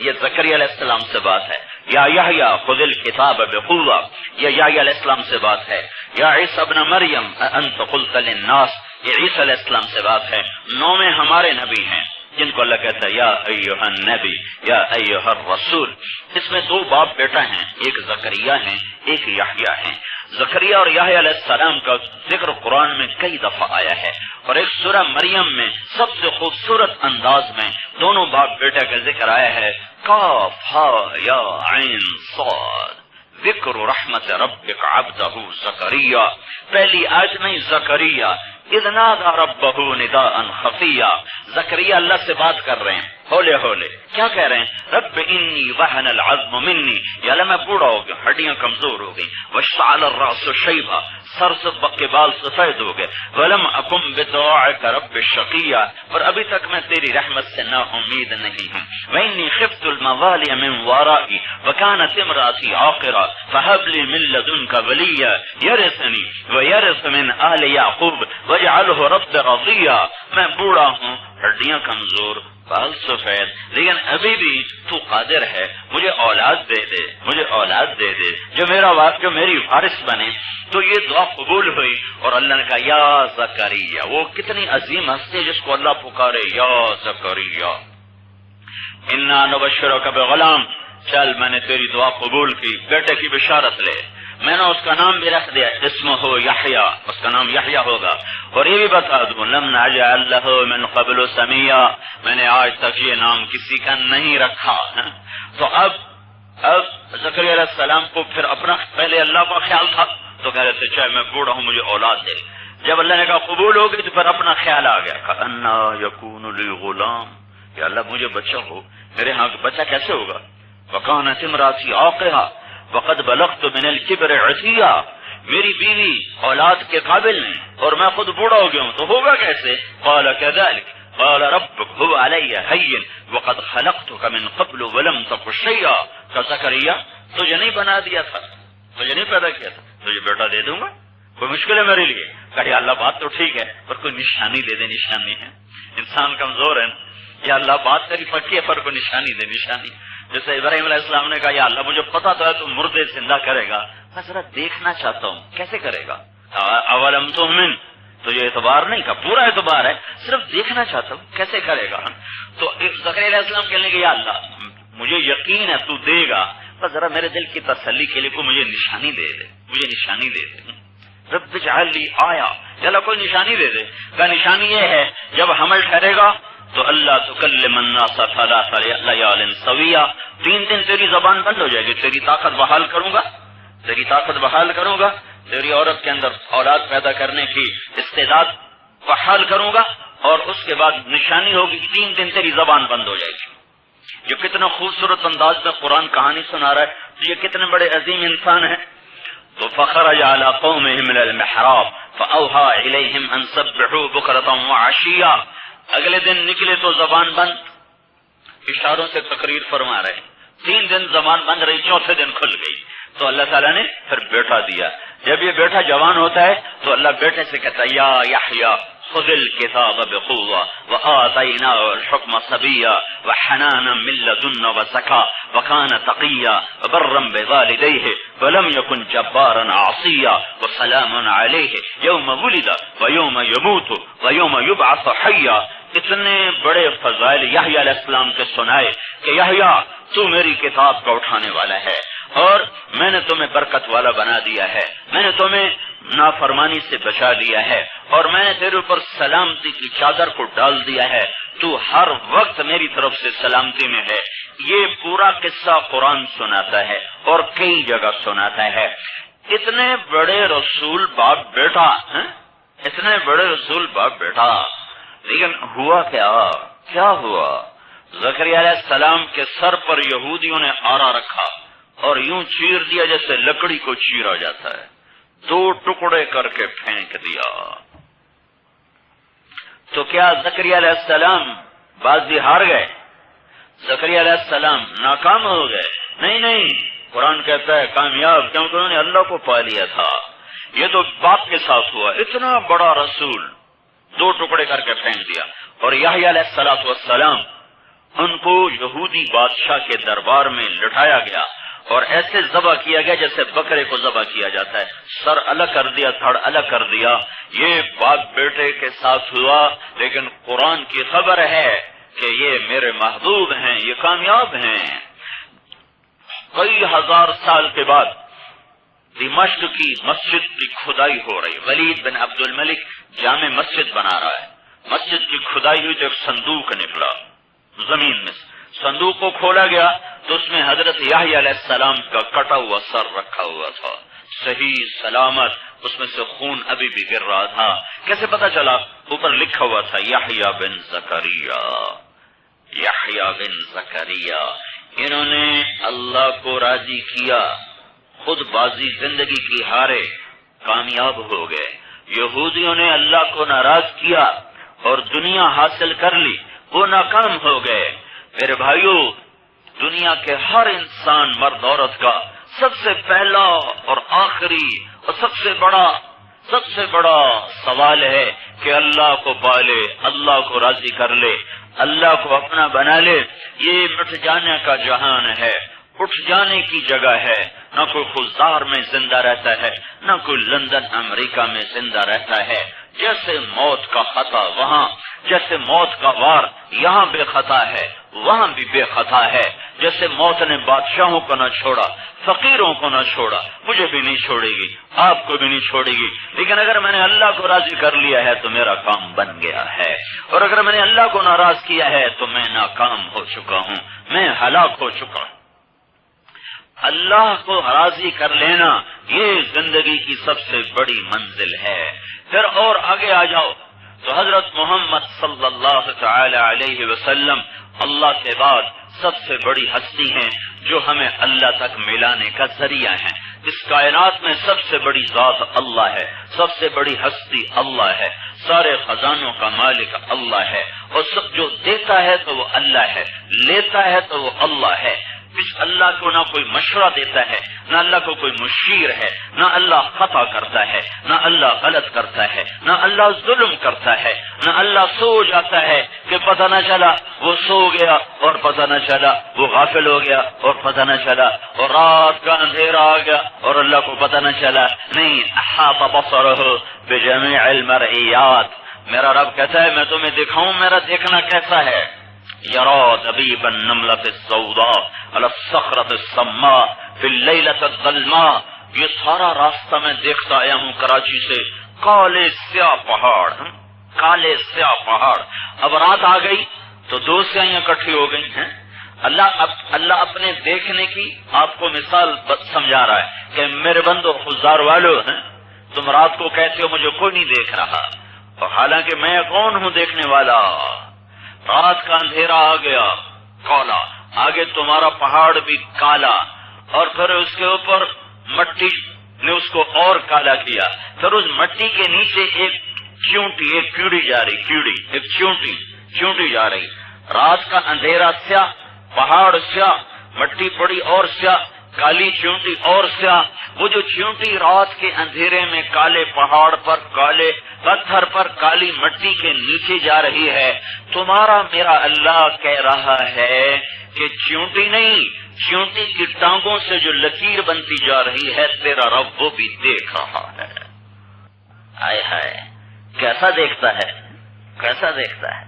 یہ زکریا علیہ السلام سے بات ہے۔ یا یحییٰ خذ الکتاب بقوہ، یہ یحییٰ علیہ السلام سے بات ہے۔ یا عیسیٰ ابن مریم انت قلت للناس، یہ عیسیٰ علیہ السلام سے بات ہے۔ 9 میں ہمارے نبی ہیں جن کو اللہ کہتا ہے یا ایھا النبی یا ایھا الرسول۔ اس میں 2 باپ بیٹا ہیں، ایک زکریا ہیں ایک یحییٰ ہیں۔ زکریا اور یحییٰ علیہ السلام کا ذکر قرآن میں کئی دفعہ آیا ہے، اور ایک سورہ مریم میں سب سے خوبصورت انداز میں دونوں باپ بیٹا کا ذکر آیا ہے، کاف ہا یا عین صاد ذکر رحمت ربک عبدہ زکریا. پہلی آیت میں زکریا اذ نادى ربہ نداء خفیا، زکریا اللہ سے بات کر رہے ہیں ہولے ہولے. کیا کہہ رہے ہیں؟ رب انی وہن العظم منی، یا اللہ میں بوڑھا ہو گیا، ہڈیاں کمزور ہو گئی، واشتعل الراس شیبا، سر سے کے بال سفید ہو گئے، ولم اکن بدعائک رب شقیا، اور ابھی تک میں تیری رحمت سے نا امید نہیں ہوں. وانی خفت الموالی من ورائی وکانت امراتی عاقرا فہب لی من لدنک ولیا یرثنی ویرث من آل یعقوب واجعلہ رب رضیا. میں بوڑھا ہوں، ہڈیاں کمزور، بال سفید، لیکن ابھی بھی تو قادر ہے، مجھے اولاد دے دے، مجھے اولاد دے دے جو میری وارث بنے. تو یہ دعا قبول ہوئی، اور اللہ نے کہا یا زکریا. وہ کتنی عظیم ہستی جس کو اللہ پکارے، یا زکریا انا نبشرک بغلام، چل میں نے تیری دعا قبول کی، بیٹے کی بشارت لے. میں نے اس کا نام بھی رکھ دیا، اسمہ ہو یحییٰ، اس کا نام یحییٰ ہوگا. اور یہ بھی بتا دوں لم نجعل لہ من قبل سمیہ، میں نے آج تک یہ نام کسی کا نہیں رکھا. تو اب زکریا علیہ السلام کو پھر اپنا پہلے اللہ کا خیال تھا، تو کہہ رہے تھے چاہے میں بوڑھا ہوں مجھے اولاد دے. جب اللہ نے کہا قبول ہوگی تو پھر اپنا خیال آ گیا، کأنا یکون لی غلام، کہ اللہ مجھے بچہ ہو، میرے ہاں بچہ کیسے ہوگا. وکانت امراتی عاقرا وقد بلغت من الکبر عتیا، میری بیوی اولاد کے قابل نہیں اور میں خود بوڑھا ہو گیا ہوں، تو ہوگا کیسے. قال كذلك قال ربك هو علي هين وقد خلقتك من قبل ولم تك شيئا. کہ زکریا تجھے نہیں بنا دیا تھا، تجھے نہیں پیدا کیا تھا، تجھے بیٹا دے دوں گا، کوئی مشکل ہے میرے لیے. کہ اللہ بات تو ٹھیک ہے پر کوئی نشانی دے دے. نشانی ہے، انسان کمزور ہے، یا اللہ بات تیری پکی ہے پر کوئی نشانی دے. نشانی جیسے ابراہیم علیہ السلام نے کہا یا اللہ مجھے پتا تو ہے تو مردے زندہ کرے گا، میں ذرا دیکھنا چاہتا ہوں کیسے کرے گا. اولم تؤمن، تو یہ اعتبار نہیں کا پورا اعتبار ہے، صرف دیکھنا چاہتا ہوں کیسے کرے گا. تو زکریا علیہ السلام کہنے کہ یا اللہ مجھے یقین ہے تو دے گا، بس ذرا میرے دل کی تسلی کے لیے کوئی مجھے نشانی دے دے، مجھے نشانی دے دے. رب اجعل لی آیا، یا اللہ کوئی نشانی دے دے. کا نشانی یہ ہے جب حمل ٹھہرے گا تو اللہ تکلم الناس ثلاث لیال سویا، 3 دن تیری زبان بند ہو جائے گی. تیری طاقت بحال کروں گا، تیری طاقت بحال کروں گا، تیری عورت کے اندر اولاد پیدا کرنے کی استعداد بحال کروں گا، اور اس کے بعد نشانی ہوگی 3 دن تیری زبان بند ہو جائے گی. یہ کتنا خوبصورت انداز میں قرآن کہانی سنا رہا ہے، یہ کتنے بڑے عظیم انسان ہیں. تو فخرج علی قومہ من المحراب فاوحى الیہم ان سبحوا بکرۃ وعشیا. اگلے دن نکلے تو زبان بند، اشاروں سے تقریر فرما رہے ہیں. 3 دن زبان بند رہی، 4تھے دن کھل گئی. تو اللہ تعالیٰ نے پھر بیٹا دیا. جب یہ بیٹا جوان ہوتا ہے تو اللہ بیٹے سے کہتا ہے یا یحییٰ خذ الکتاب بقوة وآتیناه الحکم صبیا وحنانا من لدنا وزکا وکان تقیا وبرا بوالدیہ ولم یکن جبارا عصیا وسلام علیہ یوم ولد ویوم یموت ویوم یبعث حیا. اتنے بڑے فضائل یحییٰ علیہ السلام کے سنائے کہ یحییٰ تو میری کتاب کا اٹھانے والا ہے، اور میں نے تمہیں برکت والا بنا دیا ہے، میں نے تمہیں نافرمانی سے بچا دیا ہے، اور میں نے تیرے اوپر سلامتی کی چادر کو ڈال دیا ہے، تو ہر وقت میری طرف سے سلامتی میں ہے. یہ پورا قصہ قرآن سناتا ہے اور کئی جگہ سناتا ہے. اتنے بڑے رسول باپ بیٹا، اتنے بڑے رسول باپ بیٹا، لیکن ہوا کیا ہوا؟ زکریا علیہ السلام کے سر پر یہودیوں نے آرا رکھا اور یوں چیر دیا جیسے لکڑی کو چیرا جاتا ہے، 2 ٹکڑے کر کے پھینک دیا. تو کیا زکریا علیہ السلام بازی ہار گئے؟ زکریا علیہ السلام ناکام ہو گئے؟ نہیں، قرآن کہتا ہے کامیاب، کیونکہ انہوں نے اللہ کو پا لیا تھا. یہ تو باپ کے ساتھ ہوا، اتنا بڑا رسول 2 ٹکڑے کر کے پھینک دیا. اور یحییٰ علیہ السلام ان کو یہودی بادشاہ کے دربار میں لٹایا گیا اور ایسے ذبح کیا گیا جیسے بکرے کو ذبح کیا جاتا ہے، سر الگ کر دیا، دھڑ الگ کر دیا. یہ باپ بیٹے کے ساتھ ہوا، لیکن قرآن کی خبر ہے کہ یہ میرے محبوب ہیں، یہ کامیاب ہیں. کئی ہزار سال کے بعد دمشق کی مسجد کی کھدائی ہو رہی، ولید بن عبد الملک جامع مسجد بنا رہا ہے، مسجد کی کھدائی ہوئی تو ایک صندوق نکلا زمین میں، صندوق کو کھولا گیا تو اس میں حضرت یحییٰ علیہ السلام کا کٹا ہوا سر رکھا ہوا تھا، صحیح سلامت، اس میں سے خون ابھی بھی گر رہا تھا۔ کیسے پتا چلا؟ اوپر لکھا ہوا تھا یحییٰ بن زکریا، یحییٰ بن زکریا۔ انہوں نے اللہ کو راضی کیا، خود بازی زندگی کی ہارے، کامیاب ہو گئے۔ یہودیوں نے اللہ کو ناراض کیا اور دنیا حاصل کر لی، وہ ناکام ہو گئے۔ میرے بھائیوں، دنیا کے ہر انسان مرد عورت کا سب سے پہلا اور آخری اور سب سے بڑا سوال ہے کہ اللہ کو پالے، اللہ کو راضی کر لے، اللہ کو اپنا بنا لے۔ یہ مٹ جانے کا جہان ہے، اٹھ جانے کی جگہ ہے۔ نہ کوئی خزار میں زندہ رہتا ہے، نہ کوئی لندن امریکہ میں زندہ رہتا ہے۔ جیسے موت کا خطا وہاں، جیسے موت کا وار یہاں بے خطا ہے، وہاں بھی بے خطا ہے۔ جیسے موت نے بادشاہوں کو نہ چھوڑا، فقیروں کو نہ چھوڑا، مجھے بھی نہیں چھوڑے گی، آپ کو بھی نہیں چھوڑے گی۔ لیکن اگر میں نے اللہ کو راضی کر لیا ہے تو میرا کام بن گیا ہے، اور اگر میں نے اللہ کو ناراض کیا ہے تو میں ناکام ہو چکا ہوں، میں ہلاک ہو چکا ہوں۔ اللہ کو راضی کر لینا یہ زندگی کی سب سے بڑی منزل ہے۔ پھر اور آگے آ جاؤ تو حضرت محمد صلی اللہ تعالی علیہ وسلم اللہ کے بعد سب سے بڑی ہستی ہیں جو ہمیں اللہ تک ملانے کا ذریعہ ہیں۔ اس کائنات میں سب سے بڑی ذات اللہ ہے، سب سے بڑی ہستی اللہ ہے، سارے خزانوں کا مالک اللہ ہے، اور سب جو دیتا ہے تو وہ اللہ ہے، لیتا ہے تو وہ اللہ ہے۔ اس اللہ کو نہ کوئی مشورہ دیتا ہے، نہ اللہ کو کوئی مشیر ہے، نہ اللہ خطا کرتا ہے، نہ اللہ غلط کرتا ہے، نہ اللہ ظلم کرتا ہے، نہ اللہ سو جاتا ہے کہ پتہ نہ چلا وہ سو گیا اور پتہ نہ چلا وہ غافل ہو گیا اور پتہ نہ چلا، اور رات کا اندھیرا آ گیا اور اللہ کو پتہ نہ چلا۔ نہیں، احاط بصرہ بجمیع المرئیات۔ میرا رب کہتا ہے میں تمہیں دکھاؤں میرا دیکھنا کیسا ہے۔ یرا دبیب النملۃ السوداء علی الصخرۃ السماء فی اللیلۃ الظلماء۔ یہ سارا راستہ میں دیکھتا آیا ہوں کراچی سے، کالے سیاہ پہاڑ، کالے سیاہ پہاڑ۔ اب رات آ گئی تو دو سیاہیاں اکٹھی ہو گئی ہیں۔ اللہ اپنے دیکھنے کی آپ کو مثال سمجھا رہا ہے کہ میرے بندو خزار والو ہیں، تم رات کو کہتے ہو مجھے کوئی نہیں دیکھ رہا، اور حالانکہ میں کون ہوں دیکھنے والا۔ رات کا اندھیرا آ گیا، کالا، آگے تمہارا پہاڑ بھی کالا، اور پھر اس کے اوپر مٹی نے اس کو اور کالا کیا، پھر اس مٹی کے نیچے ایک چونٹی، ایک کیڑی جا رہی، ایک چونٹی جا رہی۔ رات کا اندھیرا سیاہ، پہاڑ سیاہ، مٹی پڑی اور سیاہ، کالی چونٹی اور سیاہ۔ وہ جو چونٹی رات کے اندھیرے میں کالے پہاڑ پر، کالے پتھر پر، کالی مٹی کے نیچے جا رہی ہے، تمہارا میرا اللہ کہہ رہا ہے کہ چونٹی نہیں، چونٹی کی ٹانگوں سے جو لکیر بنتی جا رہی ہے تیرا رب وہ بھی دیکھ رہا ہے۔ آئے ہائے، کیسا دیکھتا ہے، کیسا دیکھتا ہے۔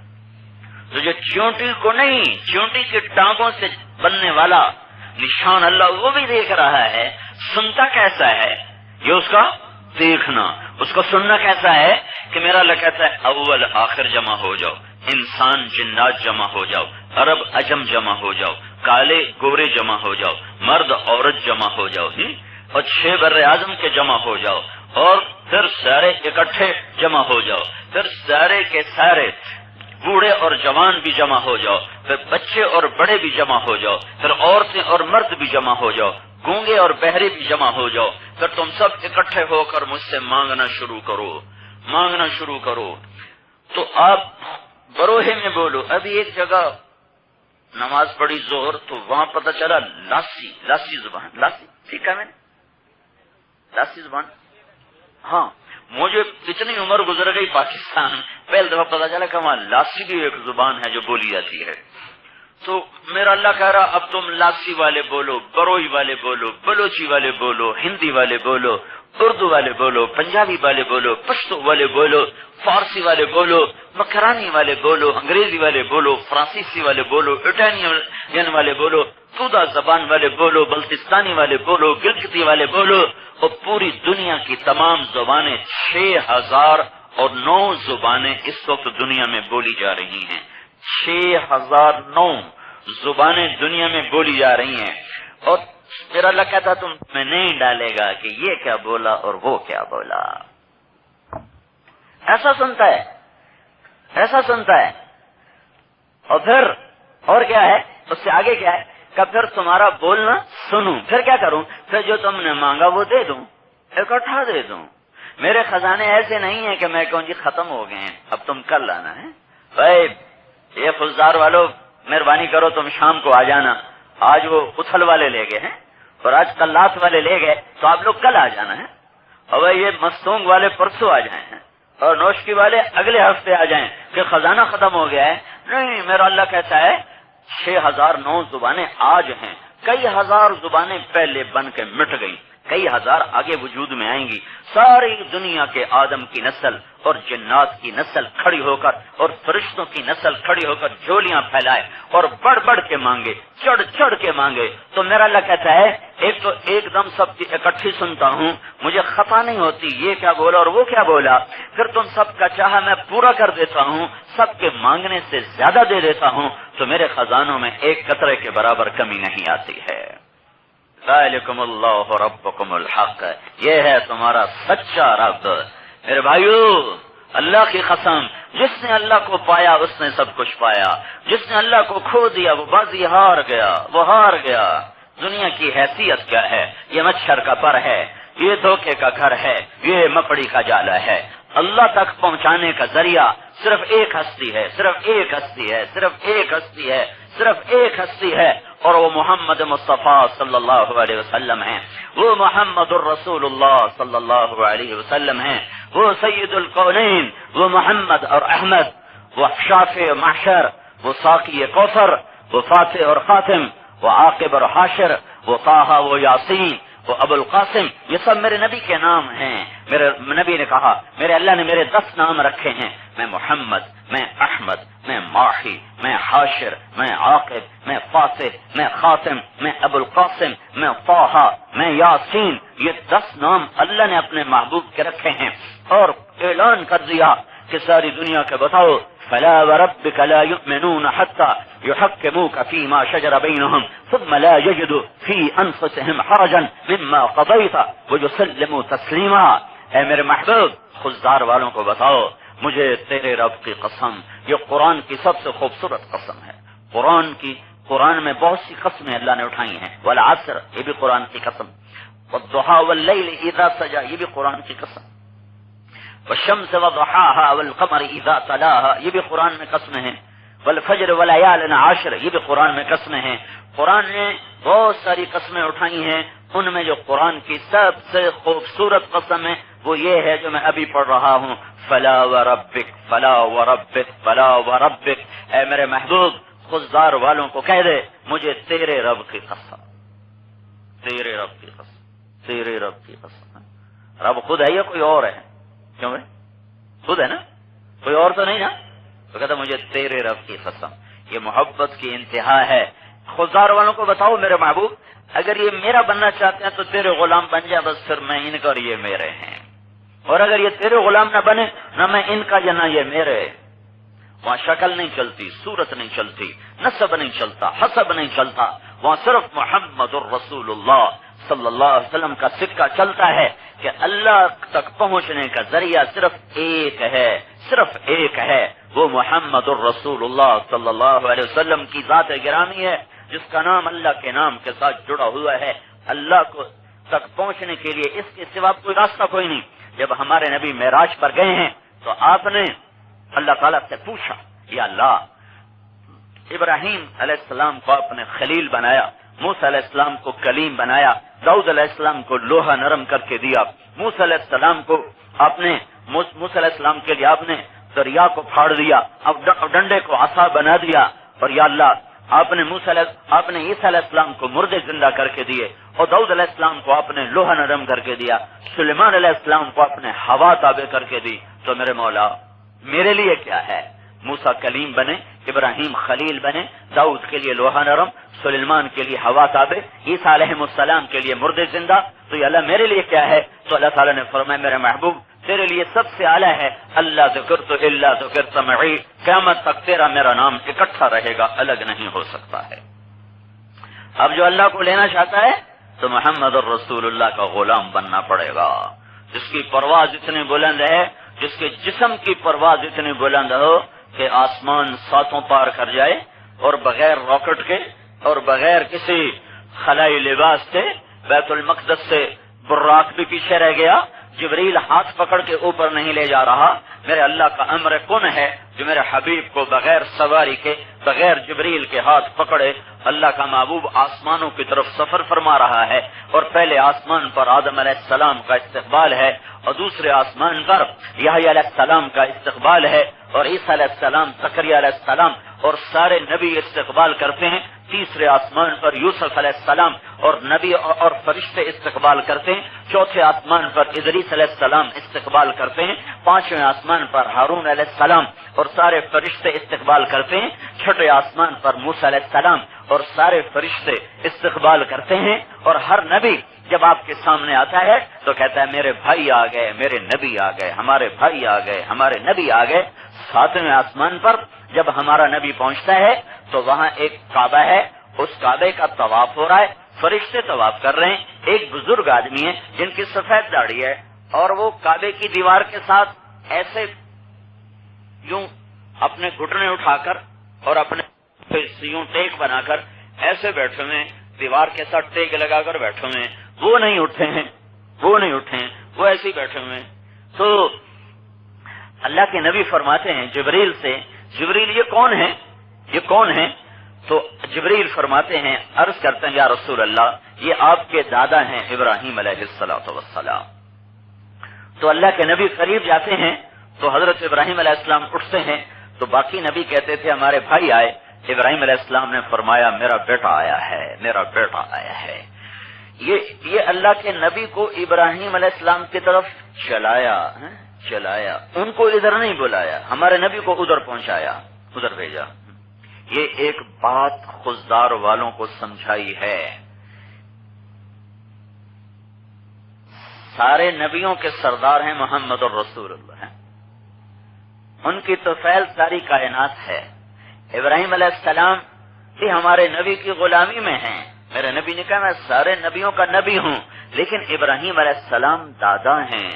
تو جو چونٹی کو نہیں، چونٹی کی ٹانگوں سے بننے والا نشان اللہ وہ بھی دیکھ رہا ہے۔ سنتا کیسا ہے؟ یہ اس کا دیکھنا۔ اس کو سننا کیسا ہے کہ میرا اللہ کہتا ہے اول آخر جمع ہو جاؤ، انسان جنات جمع ہو جاؤ، عرب عجم جمع ہو جاؤ، کالے گورے جمع ہو جاؤ، مرد عورت جمع ہو جاؤ، اور 6 بر اعظم کے جمع ہو جاؤ، اور پھر سارے اکٹھے جمع ہو جاؤ، پھر سارے کے سارے بوڑھے اور جوان بھی جمع ہو جاؤ، پھر بچے اور بڑے بھی جمع ہو جاؤ، پھر عورتیں اور مرد بھی جمع ہو جاؤ، گونگے اور بہرے بھی جمع ہو جاؤ، پھر تم سب اکٹھے ہو کر مجھ سے مانگنا شروع کرو، مانگنا شروع کرو۔ تو آپ بروہے میں بولو۔ ابھی ایک جگہ نماز پڑھی ظہر تو وہاں پتہ چلا لاسی زبان، لاسی، ٹھیک ہے، میں نے لاسی زبان، ہاں مجھے اتنی عمر گزر گئی پاکستان، پہلی دفعہ پتا چلا کہ وہاں لاسی بھی ایک زبان ہے جو بولی جاتی ہے۔ تو میرا اللہ کہہ رہا اب تم لاسی والے بولو، بروئی والے بولو، بلوچی والے بولو، ہندی والے بولو، اردو والے بولو، پنجابی والے بولو، پشتو والے بولو، فارسی والے بولو، مکرانی والے بولو، انگریزی والے بولو، فرانسیسی والے بولو، اٹالین والے بولو، تودا زبان والے بولو، بلتستانی والے بولو، گلگتی والے بولو، اور پوری دنیا کی تمام زبانیں 6009 زبانیں اس وقت دنیا میں بولی جا رہی ہیں. 6009 زبانیں دنیا میں بولی جا رہی ہیں. اور پھر اللہ کہتا تم میں نہیں ڈالے گا کہ یہ کیا بولا اور وہ کیا بولا. ایسا سنتا ہے، ایسا سنتا ہے. اور پھر اور کیا ہے اس سے آگے کیا ہے کہ پھر تمہارا بولنا سنوں، پھر کیا کروں، پھر جو تم نے مانگا وہ دے دوں، اکٹھا دے دوں. میرے خزانے ایسے نہیں ہیں کہ میں کہوں جی ختم ہو گئے ہیں اب تم کل لانا ہے. بھائی یہ فزدار والوں مہربانی کرو تم شام کو آ جانا، آج وہ اتھل والے لے گئے ہیں اور آج کلات والے لے گئے تو آپ لوگ کل آ جانا ہے. اور بھائی یہ مستونگ والے پرسوں آ جائیں ہیں اور نوشکی والے اگلے ہفتے آ جائیں کہ خزانہ ختم ہو گیا ہے. نہیں، میرا اللہ کہتا ہے 6009 زبانیں آج ہیں، کئی ہزار زبانیں پہلے بن کے مٹ گئی، کئی ہزار آگے وجود میں آئیں گی. ساری دنیا کے آدم کی نسل اور جنات کی نسل کھڑی ہو کر اور فرشتوں کی نسل کھڑی ہو کر جھولیاں پھیلائے اور بڑھ بڑھ کے مانگے، چڑھ چڑھ کے مانگے. تو میرا اللہ کہتا ہے ایک تو ایک دم سب کی اکٹھی سنتا ہوں، مجھے خطا نہیں ہوتی یہ کیا بولا اور وہ کیا بولا. پھر تم سب کا چاہا میں پورا کر دیتا ہوں، سب کے مانگنے سے زیادہ دے دیتا ہوں. تو میرے خزانوں میں ایک قطرے کے برابر کمی نہیں آتی ہے. ذالکم اللہ ربکم الحق، یہ ہے تمہارا سچا رب. میرے بھائیو اللہ کی قسم، جس نے اللہ کو پایا اس نے سب کچھ پایا، جس نے اللہ کو کھو دیا وہ بازی ہار گیا، وہ ہار گیا. دنیا کی حیثیت کیا ہے؟ یہ مچھر کا پر ہے، یہ دھوکے کا گھر ہے، یہ مکڑی کا جالا ہے. اللہ تک پہنچانے کا ذریعہ صرف ایک ہستی ہے، صرف ایک ہستی ہے، صرف ایک ہستی ہے، صرف ایک ہستی ہے، اور وہ محمد مصطفیٰ صلی اللہ علیہ وسلم ہیں. وہ محمد الرسول اللہ صلی اللہ علیہ وسلم ہیں. وہ سید القونین، وہ محمد اور احمد، وہ شافع محشر، وہ ساقی کوثر، وہ فاتح اور خاتم، وہ عاقب اور حاشر، وہ طٰہٰ، وہ یاسین، وہ ابو القاسم. یہ سب میرے نبی کے نام ہیں. میرے نبی نے کہا میرے اللہ نے میرے 10 نام رکھے ہیں، میں محمد، میں احمد، میں ماحی، میں حاشر، میں عاقب، میں فاتح، میں خاتم، میں ابو القاسم، میں طٰہٰ، میں یاسین. یہ 10 نام اللہ نے اپنے محبوب کے رکھے ہیں اور اعلان کر دیا کہ ساری دنیا کے بتاؤ فلا وربك لا يؤمنون حتى يحكموك فيما شجر بينهم ثم لا يجدوا في انفسهم حرجا مما قضيت ويسلموا تسليما. اے میرے محبوب خزدار والوں کو بتاؤ مجھے تیرے رب کی قسم، یہ قرآن کی سب سے خوبصورت قسم ہے. قرآن میں بہت سی قسمیں اللہ نے اٹھائی ہیں. والعصر یہ بھی قرآن کی قسم، والضحى والليل اذا سجى یہ بھی قرآن کی قسم، والشمس وضحاها والقمر اذا تلاها یہ بھی قرآن میں قسمیں ہیں، والفجر وليال عشر یہ بھی قرآن میں قسمیں ہیں. قرآن نے بہت ساری قسمیں اٹھائی ہیں، ان میں جو قرآن کی سب سے خوبصورت قسم ہے وہ یہ ہے جو میں ابھی پڑھ رہا ہوں، فلا وربک فلا وربک فلا وربک. اے میرے محبوب خزدار والوں کو کہہ دے مجھے تیرے رب کی قسم، تیرے رب کی قسم، تیرے رب کی قسم. رب خود ہے یا کوئی اور ہے؟ کیوں ہے؟ خود ہے نا، کوئی اور تو نہیں نا. تو کہتا مجھے تیرے رب کی قسم. یہ محبت کی انتہا ہے. خزدار والوں کو بتاؤ میرے محبوب اگر یہ میرا بننا چاہتے ہیں تو تیرے غلام بن جائے، بس پھر میں ان کا اور یہ میرے ہیں. اور اگر یہ تیرے غلام نہ بنے نہ میں ان کا یا نہ یہ میرے. وہاں شکل نہیں چلتی، صورت نہیں چلتی، نسب نہیں چلتا، حسب نہیں چلتا. وہاں صرف محمد الرسول اللہ صلی اللہ علیہ وسلم کا سکہ چلتا ہے کہ اللہ تک پہنچنے کا ذریعہ صرف ایک ہے، صرف ایک ہے. وہ محمد الرسول اللہ صلی اللہ علیہ وسلم کی ذات گرامی ہے جس کا نام اللہ کے نام کے ساتھ جڑا ہوا ہے. اللہ کو تک پہنچنے کے لیے اس کے سوا کوئی راستہ کوئی نہیں. جب ہمارے نبی معراج پر گئے ہیں تو آپ نے اللہ تعالیٰ سے پوچھا یا اللہ ابراہیم علیہ السلام کو آپ نے خلیل بنایا، موسیٰ علیہ السلام کو کلیم بنایا، داؤد علیہ السلام کو لوہا نرم کر کے دیا، موسیٰ علیہ السلام کو آپ نے موسیٰ علیہ السلام کے لیے آپ نے دریا کو پھاڑ دیا، اب ڈنڈے کو عصا بنا دیا. اور یا اللہ آپ نے عیسیٰ علیہ السلام کو مردے زندہ کر کے دیے، اور داؤد علیہ السلام کو آپ نے لوہا نرم کر کے دیا، سلیمان علیہ السلام کو آپ نے ہوا تابع کر کے دی. تو میرے مولا میرے لیے کیا ہے؟ موسیٰ کلیم بنے ابراہیم خلیل بنے، داؤد کے لیے لوہا نرم، سلیمان کے لیے ہوا تابع، عیسیٰ علیہ السلام کے لیے مردے زندہ، تو یہ اللہ میرے لیے کیا ہے؟ تو اللہ تعالیٰ نے فرمایا میرے محبوب تیرے لیے سب سے اعلیٰ ہے اللہ ذکرت الا ذکرت معی، قیامت تک تیرا میرا نام اکٹھا رہے گا، الگ نہیں ہو سکتا ہے۔ اب جو اللہ کو لینا چاہتا ہے تو محمد الرسول اللہ کا غلام بننا پڑے گا، جس کی پرواز اتنی بلند ہے، جس کے جسم کی پرواز اتنی بلند ہو کہ آسمان ساتوں پار کر جائے، اور بغیر راکٹ کے اور بغیر کسی خلائی لباس کے بیت المقدس سے براق بھی پیچھے رہ گیا، جبریل ہاتھ پکڑ کے اوپر نہیں لے جا رہا، میرے اللہ کا امر کن ہے جو میرے حبیب کو بغیر سواری کے بغیر جبریل کے ہاتھ پکڑے اللہ کا محبوب آسمانوں کی طرف سفر فرما رہا ہے، اور پہلے آسمان پر آدم علیہ السلام کا استقبال ہے، اور دوسرے آسمان پر یحییٰ علیہ السلام کا استقبال ہے، اور عیسیٰ علیہ السلام، زکریا علیہ السلام اور سارے نبی استقبال کرتے ہیں، تیسرے آسمان پر یوسف علیہ السلام اور نبی اور فرشتے استقبال کرتے ہیں، چوتھے آسمان پر ادریس علیہ السلام استقبال کرتے ہیں، پانچویں آسمان پر ہارون علیہ السلام اور سارے فرشتے استقبال کرتے ہیں، چھٹے آسمان پر موسیٰ علیہ السلام اور سارے فرشتے استقبال کرتے ہیں، اور ہر نبی جب آپ کے سامنے آتا ہے تو کہتا ہے میرے بھائی آ گئے، میرے نبی آ گئے، ہمارے بھائی آ گئے، ہمارے نبی آ گئے۔ ساتویں آسمان پر جب ہمارا نبی پہنچتا ہے تو وہاں ایک کعبہ ہے، اس کعبے کا طواف ہو رہا ہے، فرشتے طواف کر رہے ہیں، ایک بزرگ آدمی ہے جن کی سفید داڑھی ہے، اور وہ کعبے کی دیوار کے ساتھ ایسے یوں اپنے گھٹنے اٹھا کر اور اپنے یوں ٹیک بنا کر ایسے بیٹھے ہوئے، دیوار کے ساتھ ٹیک لگا کر بیٹھے ہوئے، وہ نہیں اٹھے ہیں، وہ ایسے ہی بیٹھے ہوئے ہیں۔ تو اللہ کے نبی فرماتے ہیں جبریل سے، جبریل یہ کون ہے؟ تو جبریل فرماتے ہیں، عرض کرتے ہیں یا رسول اللہ یہ آپ کے دادا ہیں ابراہیم علیہ السلام۔ تو اللہ کے نبی قریب جاتے ہیں تو حضرت ابراہیم علیہ السلام اٹھتے ہیں، تو باقی نبی کہتے تھے ہمارے بھائی آئے، ابراہیم علیہ السلام نے فرمایا میرا بیٹا آیا ہے۔ یہ اللہ کے نبی کو ابراہیم علیہ السلام کی طرف چلایا، ان کو ادھر نہیں بلایا، ہمارے نبی کو ادھر پہنچایا، ادھر بھیجا۔ یہ ایک بات خزدار والوں کو سمجھائی ہے، سارے نبیوں کے سردار ہیں محمد الرسول اللہ ہیں، ان کی تو فعل ساری کائنات ہے۔ ابراہیم علیہ السلام بھی ہمارے نبی کی غلامی میں ہیں، میرے نبی نے کہا میں سارے نبیوں کا نبی ہوں، لیکن ابراہیم علیہ السلام دادا ہیں،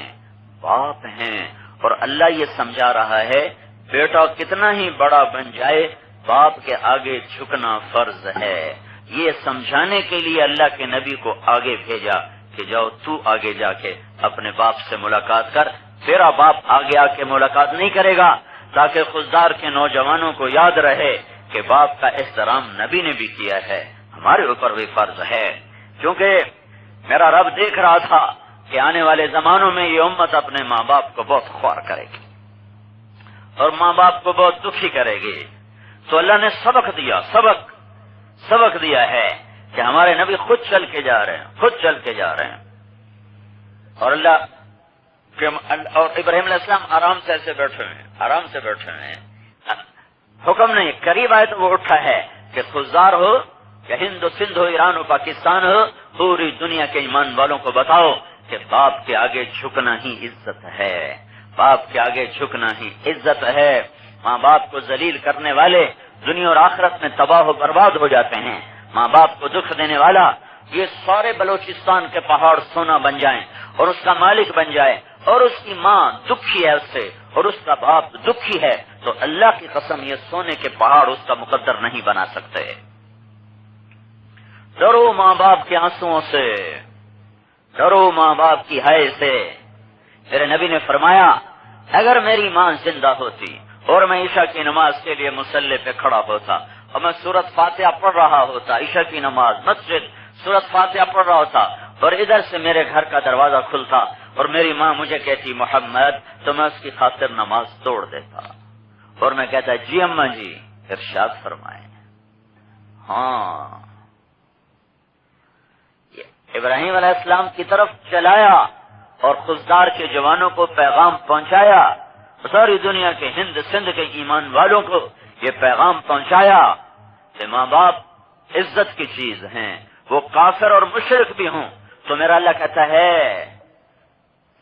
باپ ہیں، اور اللہ یہ سمجھا رہا ہے بیٹا کتنا ہی بڑا بن جائے باپ کے آگے جھکنا فرض ہے۔ یہ سمجھانے کے لیے اللہ کے نبی کو آگے بھیجا کہ جاؤ تو آگے جا کے اپنے باپ سے ملاقات کر، تیرا باپ آگے آ کے ملاقات نہیں کرے گا، تاکہ خزدار کے نوجوانوں کو یاد رہے کہ باپ کا احترام نبی نے بھی کیا ہے، ہمارے اوپر بھی فرض ہے۔ کیونکہ میرا رب دیکھ رہا تھا کہ آنے والے زمانوں میں یہ امت اپنے ماں باپ کو بہت خوار کرے گی اور ماں باپ کو بہت دکھی کرے گی، تو اللہ نے سبق دیا ہے کہ ہمارے نبی خود چل کے جا رہے ہیں، اور ابراہیم علیہ السلام آرام سے بیٹھے ہوئے ہیں، حکم نہیں، قریب آئے تو وہ اٹھا ہے کہ خزدار ہو یا ہند و سندھ ہو، ایران ہو، پاکستان ہو، پوری دنیا کے ایمان والوں کو بتاؤ کہ باپ کے آگے جھکنا ہی عزت ہے، ماں باپ کو ذلیل کرنے والے دنیا اور آخرت میں تباہ و برباد ہو جاتے ہیں۔ ماں باپ کو دکھ دینے والا یہ سارے بلوچستان کے پہاڑ سونا بن جائیں اور اس کا مالک بن جائے، اور اس کی ماں دکھی ہے اس سے اور اس کا باپ دکھی ہے، تو اللہ کی قسم یہ سونے کے پہاڑ اس کا مقدر نہیں بنا سکتے۔ ڈرو ماں باپ کے آنسوؤں سے، ڈرو ماں باپ کی حیا سے۔ میرے نبی نے فرمایا اگر میری ماں زندہ ہوتی اور میں عشاء کی نماز کے لیے مصلی پہ کھڑا ہوتا اور میں سورۃ فاتحہ پڑھ رہا ہوتا، عشاء کی نماز مسجد سورۃ فاتحہ پڑھ رہا ہوتا، اور ادھر سے میرے گھر کا دروازہ کھلتا اور میری ماں مجھے کہتی محمد، تو میں اس کی خاطر نماز توڑ دیتا اور میں کہتا جی اماں جی ارشاد فرمائیں۔ ہاں، ابراہیم علیہ السلام کی طرف چلایا اور خزدار کے جوانوں کو پیغام پہنچایا، ساری دنیا کے ہند سندھ کے ایمان والوں کو یہ پیغام پہنچایا کہ ماں باپ عزت کی چیز ہیں، وہ کافر اور مشرک بھی ہوں تو میرا اللہ کہتا ہے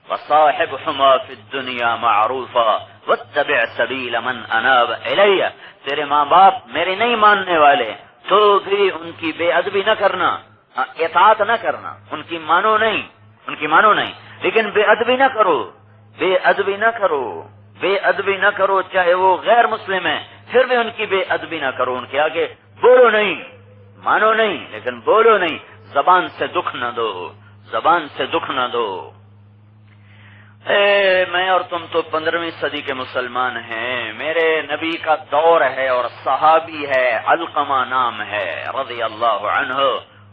وَصَاحِبْهُمَا فِي الدُّنْيَا مَعْرُوفًا وَاتَّبِعْ سَبِيلَ مَنْ أَنَابَ إِلَيَّ، تیرے ماں باپ میرے نہیں ماننے والے تو بھی ان کی بے ادبی نہ کرنا، اطاعت نہ کرنا، ان کی مانو نہیں، لیکن بے ادبی نہ کرو، بے ادبی نہ کرو، بے ادبی نہ کرو، چاہے وہ غیر مسلم ہیں پھر بھی ان کی بے ادبی نہ کرو، ان کے آگے بولو نہیں، مانو نہیں لیکن بولو نہیں، زبان سے دکھ نہ دو، زبان سے دکھ نہ دو۔ میں اور تم تو 15ویں صدی کے مسلمان ہیں، میرے نبی کا دور ہے اور صحابی ہے، علقمہ نام ہے رضی اللہ عنہ،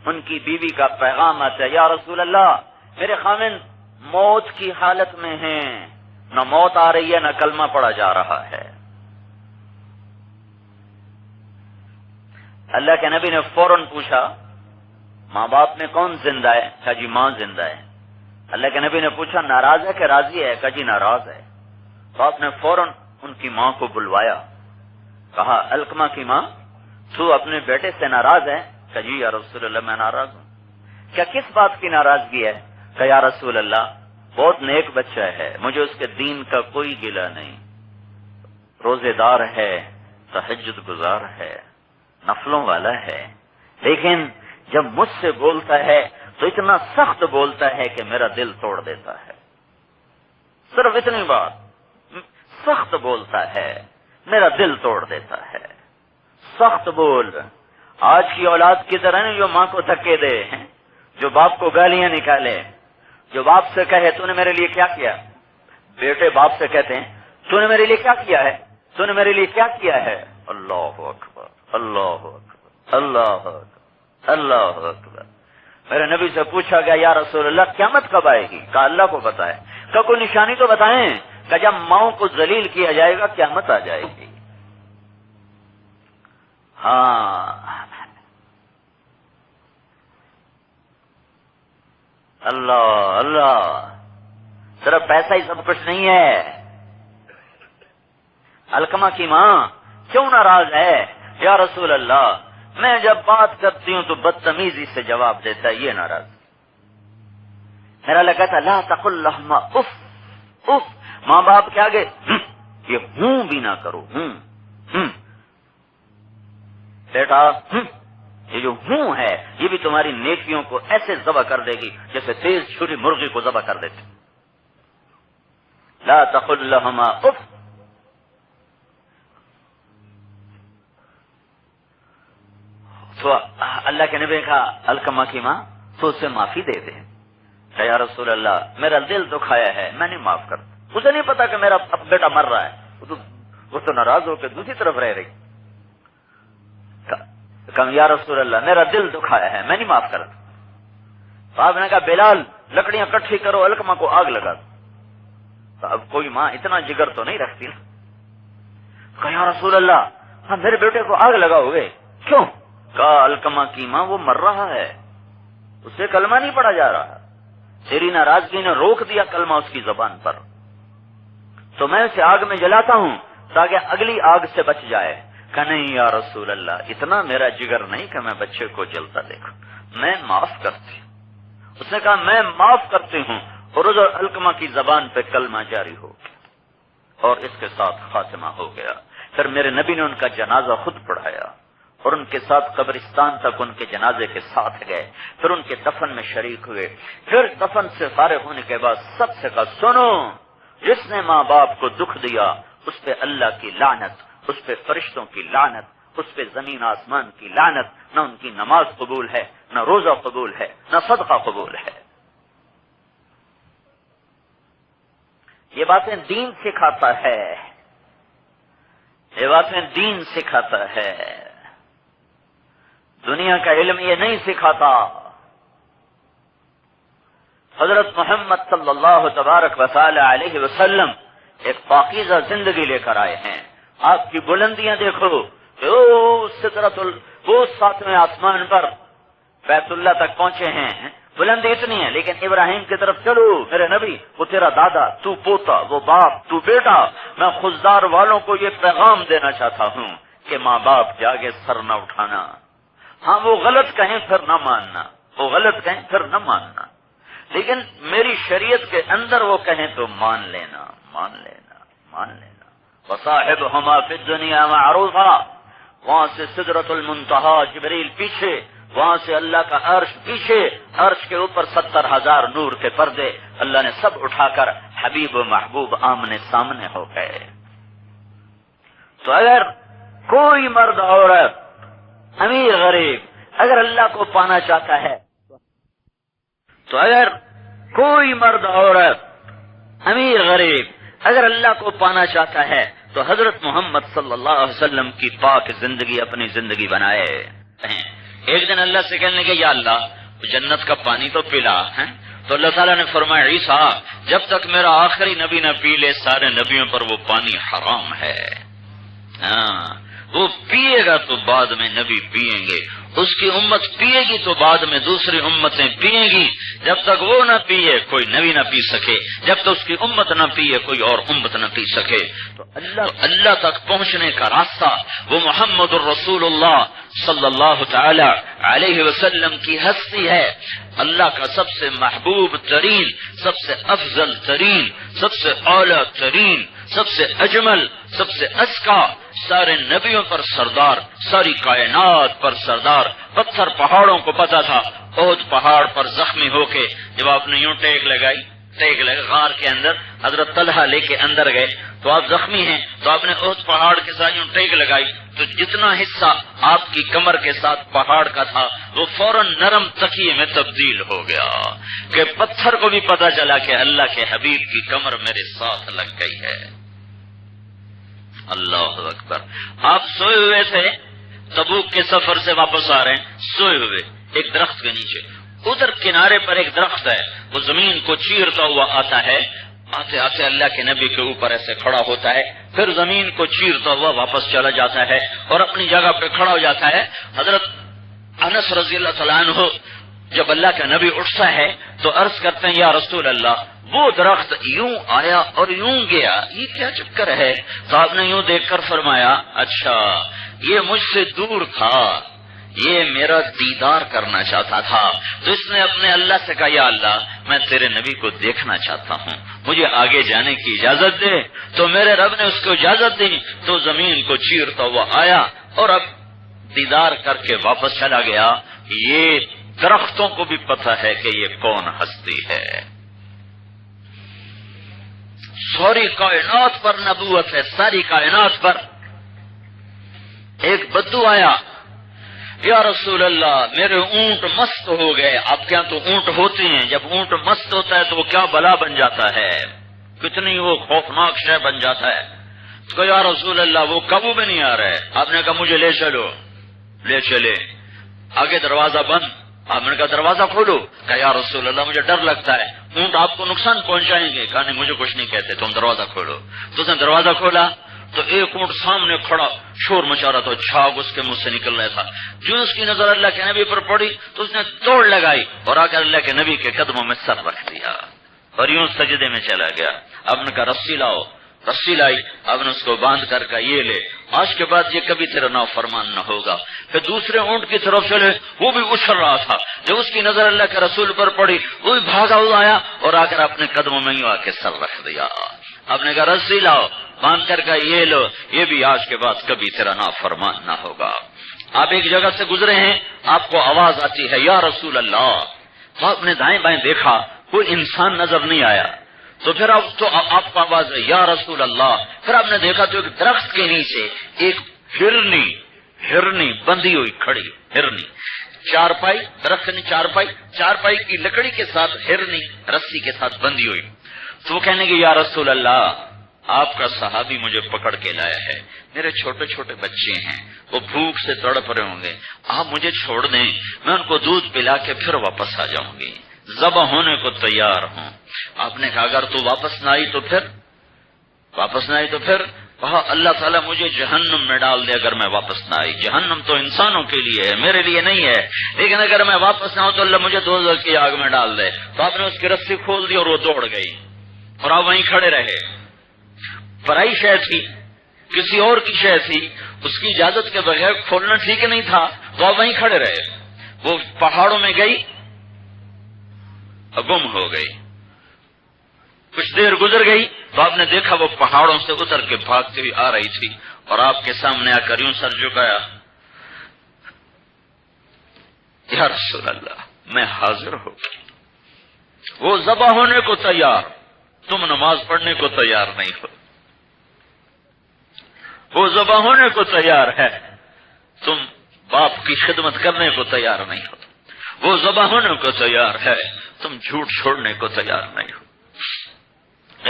ان کی بیوی کا پیغام آتا ہے یا رسول اللہ میرے خاوند موت کی حالت میں ہیں، نہ موت آ رہی ہے نہ کلمہ پڑھا جا رہا ہے۔ اللہ کے نبی نے فوراً پوچھا ماں باپ میں کون زندہ ہے؟ کہا جی ماں زندہ ہے۔ اللہ کے نبی نے پوچھا ناراض ہے کہ راضی ہے؟ کہا جی ناراض ہے۔ تو آپ نے فوراً ان کی ماں کو بلوایا، کہا علقمہ کی ماں تو اپنے بیٹے سے ناراض ہے؟ کہا جی یا رسول اللہ میں ناراض ہوں۔ کیا کس بات کی ناراضگی ہے؟ کہا یا رسول اللہ بہت نیک بچہ ہے، مجھے اس کے دین کا کوئی گلہ نہیں، روزے دار ہے، تہجد گزار ہے، نفلوں والا ہے، لیکن جب مجھ سے بولتا ہے تو اتنا سخت بولتا ہے کہ میرا دل توڑ دیتا ہے، صرف اتنی بات، سخت بولتا ہے میرا دل توڑ دیتا ہے، سخت بول۔ آج کی اولاد کی طرح نہیں جو ماں کو دھکے دے، جو باپ کو گالیاں نکالے، جو باپ سے کہے تو نے میرے لیے کیا کیا؟ بیٹے باپ سے کہتے ہیں تو نے میرے لیے کیا کیا ہے؟ تو نے میرے لیے کیا کیا ہے؟ اللہ اکبر، اللہ اکبر، اللہ اکبر، اللہ اکبر۔ میرے نبی سے پوچھا گیا یا رسول اللہ قیامت کب آئے گی؟ کہا اللہ کو پتہ ہے۔ کہا کوئی نشانی تو بتائیں۔ کہ جب ماؤں کو ذلیل کیا جائے گا قیامت آ جائے گی۔ ہاں اللہ اللہ، صرف پیسہ ہی سب کچھ نہیں ہے۔ علقمہ کی ماں کیوں ناراض ہے؟ یا رسول اللہ میں جب بات کرتی ہوں تو بدتمیزی سے جواب دیتا ہے، یہ ناراض۔ میرا اللہ کہتا لا تقل لهما اف اف، ماں باپ کے آگے یہ ہوں بھی نہ کرو، بیٹا یہ جو ہوں ہے یہ بھی تمہاری نیکیوں کو ایسے ذبح کر دے گی جیسے تیز چھری مرغی کو ذبح کر دیتے۔ لا تقل لهما اف، تو اللہ کے نبی کا علقمہ کی ماں تو اسے معافی دے دے۔ کہ یا رسول اللہ میرا دل دکھایا ہے میں نہیں معاف کرتا، اسے نہیں پتا کہ میرا بیٹا مر رہا ہے، وہ تو ناراض ہو کے دوسری طرف رہ رہی۔ کہ یا رسول اللہ میرا دل دکھایا ہے میں نہیں معاف کرتا۔ تو آپ نے کہا بلال لکڑیاں کٹھی کرو، علقمہ کو آگ لگا دو۔ تو اب کوئی ماں اتنا جگر تو نہیں رکھتی نا۔ کہ یا رسول اللہ ہاں میرے بیٹے کو آگ لگاؤ گے؟ کیوں؟ کہا علقمہ کی ماں وہ مر رہا ہے، اسے کلمہ نہیں پڑھا جا رہا، تیری ناراضگی نے روک دیا کلمہ اس کی زبان پر، تو میں اسے آگ میں جلاتا ہوں تاکہ اگلی آگ سے بچ جائے۔ کہ نہیں یا رسول اللہ اتنا میرا جگر نہیں کہ میں بچے کو جلتا دیکھوں، میں معاف کرتی ہوں۔ اس نے کہا میں معاف کرتی ہوں، اور ادھر علقمہ کی زبان پہ کلمہ جاری ہو گیا اور اس کے ساتھ خاتمہ ہو گیا۔ پھر میرے نبی نے ان کا جنازہ خود پڑھایا اور ان کے ساتھ قبرستان تک ان کے جنازے کے ساتھ گئے، پھر ان کے دفن میں شریک ہوئے۔ پھر دفن سے فارغ ہونے کے بعد سب سے کہا سنو، جس نے ماں باپ کو دکھ دیا اس پہ اللہ کی لعنت، اس پہ فرشتوں کی لعنت، اس پہ زمین آسمان کی لعنت، نہ ان کی نماز قبول ہے، نہ روزہ قبول ہے، نہ صدقہ قبول ہے۔ یہ باتیں دین سکھاتا ہے، یہ باتیں دین سکھاتا ہے، دنیا کا علم یہ نہیں سکھاتا۔ حضرت محمد صلی اللہ تبارک و تعالی علیہ وسلم ایک پاکیزہ زندگی لے کر آئے ہیں۔ آپ کی بلندیاں دیکھو، وہ 7ویں آسمان پر بیت اللہ تک پہنچے ہیں، بلندی اتنی ہے، لیکن ابراہیم کی طرف چلو میرے نبی، وہ تیرا دادا، تو پوتا، وہ باپ، تو بیٹا۔ میں خزدار والوں کو یہ پیغام دینا چاہتا ہوں کہ ماں باپ کے آگے سر نہ اٹھانا. ہاں وہ غلط کہیں پھر نہ ماننا، وہ غلط کہیں پھر نہ ماننا، لیکن میری شریعت کے اندر وہ کہیں تو مان لینا، مان لینا، مان لینا. وصاحبہما فی الدنیا معروفا، وہاں سے سدرۃ المنتہا جبریل پیچھے، وہاں سے اللہ کا عرش پیچھے، عرش کے اوپر 70,000 نور کے پردے، اللہ نے سب اٹھا کر حبیب و محبوب آمنے سامنے ہو گئے. تو اگر کوئی مرد عورت، امیر غریب اگر اللہ کو پانا چاہتا ہے، تو اگر کوئی مرد عورت، امیر غریب اگر اللہ کو پانا چاہتا ہے تو حضرت محمد صلی اللہ علیہ وسلم کی پاک زندگی اپنی زندگی بنائے. ایک دن اللہ سے کہنے لگے یا اللہ جنت کا پانی تو پلا ہے، تو اللہ تعالیٰ نے فرمایا عیسیٰ جب تک میرا آخری نبی نہ پی لے سارے نبیوں پر وہ پانی حرام ہے. ہاں وہ پیے گا تو بعد میں نبی پیئیں گے، اس کی امت پیے گی تو بعد میں دوسری امتیں پیئیں گی. جب تک وہ نہ پیے کوئی نبی نہ پی سکے، جب تک اس کی امت نہ پیے کوئی اور امت نہ پی سکے. تو اللہ تک پہنچنے کا راستہ وہ محمد الرسول اللہ صلی اللہ تعالی علیہ وسلم کی ہستی ہے. اللہ کا سب سے محبوب ترین، سب سے افضل ترین، سب سے اعلیٰ ترین، سب سے اجمل، سب سے ازکا، سارے نبیوں پر سردار، ساری کائنات پر سردار. پتھر پہاڑوں کو پتا تھا. احد پہاڑ پر زخمی ہو کے جب آپ نے یوں ٹیک لگائی غار کے اندر، حضرت طلحہ لے کے اندر گئے تو آپ زخمی ہیں، تو آپ نے احد پہاڑ کے ساتھ یوں ٹیک لگائی تو جتنا حصہ آپ کی کمر کے ساتھ پہاڑ کا تھا وہ فوراً نرم تکیے میں تبدیل ہو گیا کہ پتھر کو بھی پتا چلا کہ اللہ کے حبیب کی کمر میرے ساتھ لگ گئی ہے. اللہ اکبر. آپ سوئے ہوئے تھے، تبوک کے سفر سے واپس آ رہے ہیں، سوئے ہوئے ایک درخت کے نیچے. ادھر کنارے پر ایک درخت ہے، وہ زمین کو چیرتا ہوا آتا ہے، آتے آتے اللہ کے نبی کے اوپر ایسے کھڑا ہوتا ہے، پھر زمین کو چیرتا ہوا واپس چلا جاتا ہے اور اپنی جگہ پہ کھڑا ہو جاتا ہے. حضرت انس رضی اللہ تعالیٰ عنہ جب اللہ کا نبی اٹھتا ہے تو عرض کرتے ہیں یا رسول اللہ وہ درخت یوں آیا اور یوں گیا، یہ کیا چکر ہے؟ تو آپ نے یوں دیکھ کر فرمایا اچھا یہ مجھ سے دور تھا، یہ میرا دیدار کرنا چاہتا تھا، تو اس نے اپنے اللہ سے کہا یا اللہ میں تیرے نبی کو دیکھنا چاہتا ہوں، مجھے آگے جانے کی اجازت دے. تو میرے رب نے اس کو اجازت دی تو زمین کو چیرتا ہوا آیا اور اب دیدار کر کے واپس چلا گیا. یہ درختوں کو بھی پتہ ہے کہ یہ کون ہستی ہے. ساری کائنات پر نبوت ہے، ساری کائنات پر. ایک بدو آیا یا رسول اللہ میرے اونٹ مست ہو گئے. آپ کے یہاں تو اونٹ ہوتے ہیں، جب اونٹ مست ہوتا ہے تو وہ کیا بلا بن جاتا ہے، کتنی وہ خوفناک شے بن جاتا ہے. تو یا رسول اللہ وہ قابو میں نہیں آ رہا ہے. آپ نے کہا مجھے لے چلو. لے چلے، آگے دروازہ بند. آپ نے کہا دروازہ کھولو. کہا یا رسول اللہ مجھے ڈر لگتا ہے، اونٹ آپ کو نقصان پہنچائیں گے. کہا نہیں مجھے کچھ نہیں کہتے، تم دروازہ کھولو. تو اس نے دروازہ کھولا تو ایک اونٹ سامنے کھڑا شور مچا رہا تھا، جھاگ اس کے منہ سے نکل رہا تھا. جو اس کی نظر اللہ کے نبی پر پڑی تو اس نے دوڑ لگائی اور آ کر اللہ کے نبی کے قدموں میں سر رکھ دیا اور یوں سجدے میں چلا گیا. آپ نے کہا رسی لاؤ. رسی لائی. آپ نے اس کو باندھ کر کہا یہ لے، آج کے بعد یہ کبھی تیرا نافرمان نہ ہوگا. پھر دوسرے اونٹ کی طرف چلے، وہ بھی اچھل رہا تھا. جب اس کی نظر اللہ کے رسول پر پڑی وہ بھی بھاگا ہوا آیا اور آ کر اپنے قدموں میں یوں آ کے سر رکھ دیا. آپ نے کہا رسی لاؤ، باندھ کر کہا یہ لو، یہ بھی آج کے بعد کبھی تیرا نافرمان نہ ہوگا. آپ ایک جگہ سے گزرے ہیں، آپ کو آواز آتی ہے یا رسول اللہ. تو آپ نے دائیں بائیں دیکھا کوئی انسان نظر نہیں آیا. تو پھر اب تو آپ کو آواز ہے یا رسول اللہ. پھر آپ نے دیکھا تو ایک درخت کے نیچے ایک ہرنی بندھی ہوئی کھڑی. ہرنی چارپائی، درخت نے چارپائی کی لکڑی کے ساتھ ہرنی رسی کے ساتھ بندھی ہوئی. تو وہ کہنے کہ یا رسول اللہ آپ کا صحابی مجھے پکڑ کے لایا ہے، میرے چھوٹے چھوٹے بچے ہیں، وہ بھوک سے تڑپ رہے ہوں گے، آپ مجھے چھوڑ دیں، میں ان کو دودھ پلا کے پھر واپس آ جاؤں گی، ذبح ہونے کو تیار ہوں. آپ نے کہا اگر تو واپس نہ آئی تو پھر کہا اللہ تعالیٰ مجھے جہنم میں ڈال دے اگر میں واپس نہ آئی. جہنم تو انسانوں کے لیے ہے، میرے لیے نہیں ہے، لیکن اگر میں واپس نہ ہوں تو اللہ مجھے دوزخ کی آگ میں ڈال دے. تو آپ نے اس کی رسی کھول دی اور وہ دوڑ گئی اور آپ وہیں کھڑے رہے. پرائی شے تھی کسی اور کی شے تھی، اس کی اجازت کے بغیر کھولنا ٹھیک نہیں تھا، تو آپ وہیں کھڑے رہے. وہ پہاڑوں میں گئی اور گم ہو گئی. کچھ دیر گزر گئی تو آپ نے دیکھا وہ پہاڑوں سے اتر کے بھاگتی ہوئی آ رہی تھی اور آپ کے سامنے آ کر یوں سر جھکایا، یا رسول اللہ میں حاضر ہو گئی. وہ ذبح ہونے کو تیار، تم نماز پڑھنے کو تیار نہیں ہو. وہ ذبح ہونے کو تیار ہے، تم باپ کی خدمت کرنے کو تیار نہیں ہو. وہ ذبح ہونے کو تیار ہے، تم جھوٹ چھوڑنے کو تیار نہیں ہو.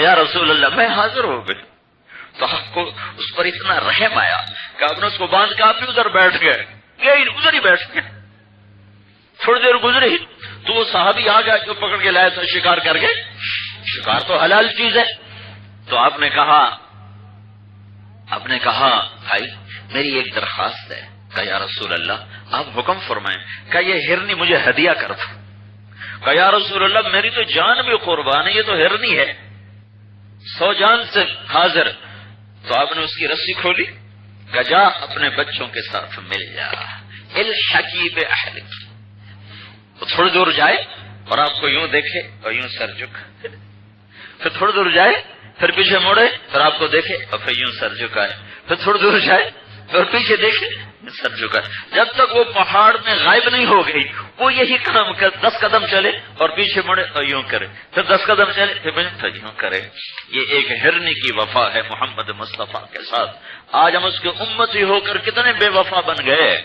یا رسول اللہ میں حاضر ہو گئی. تو آپ کو اس پر اتنا رحم آیا کہ آپ نے اس کو باندھ کے آپ بھی ادھر بیٹھ گئے، ادھر ہی بیٹھ گئے. تھوڑی دیر گزری تو وہ صحابی آ گیا جو پکڑ کے لائے تھا شکار کر کے. شکار تو حلال چیز ہے. تو آپ نے کہا بھائی میری ایک درخواست ہے. کہا یا رسول اللہ آپ حکم فرمائیں. کہا یہ ہرنی مجھے ہدیہ کر دو. کہا یا رسول اللہ میری تو جان بھی قربان ہے، یہ تو ہرنی ہے 100 جان سے حاضر. تو آپ نے اس کی رسی کھولی، کہا جا اپنے بچوں کے ساتھ مل جا، الحقی باہلک. وہ تھوڑی دور جائے اور آپ کو یوں دیکھے اور یوں سر جھک، پھر تھوڑی دور جائے پھر پیچھے موڑے پھر آپ کو دیکھے اور پھر یوں سر جھکائے، پھر تھوڑی دور جائے اور پیچھے دیکھے سر جھکائے. جب تک وہ پہاڑ میں غائب نہیں ہو گئی وہ یہی کام کر 10 قدم چلے اور پیچھے مڑے اور یوں کرے، پھر 10 قدم چلے پھر یوں کرے. یہ ایک ہرنی کی وفا ہے محمد مصطفیٰ کے ساتھ. آج ہم اس کے امتی ہو کر کتنے بے وفا بن گئے.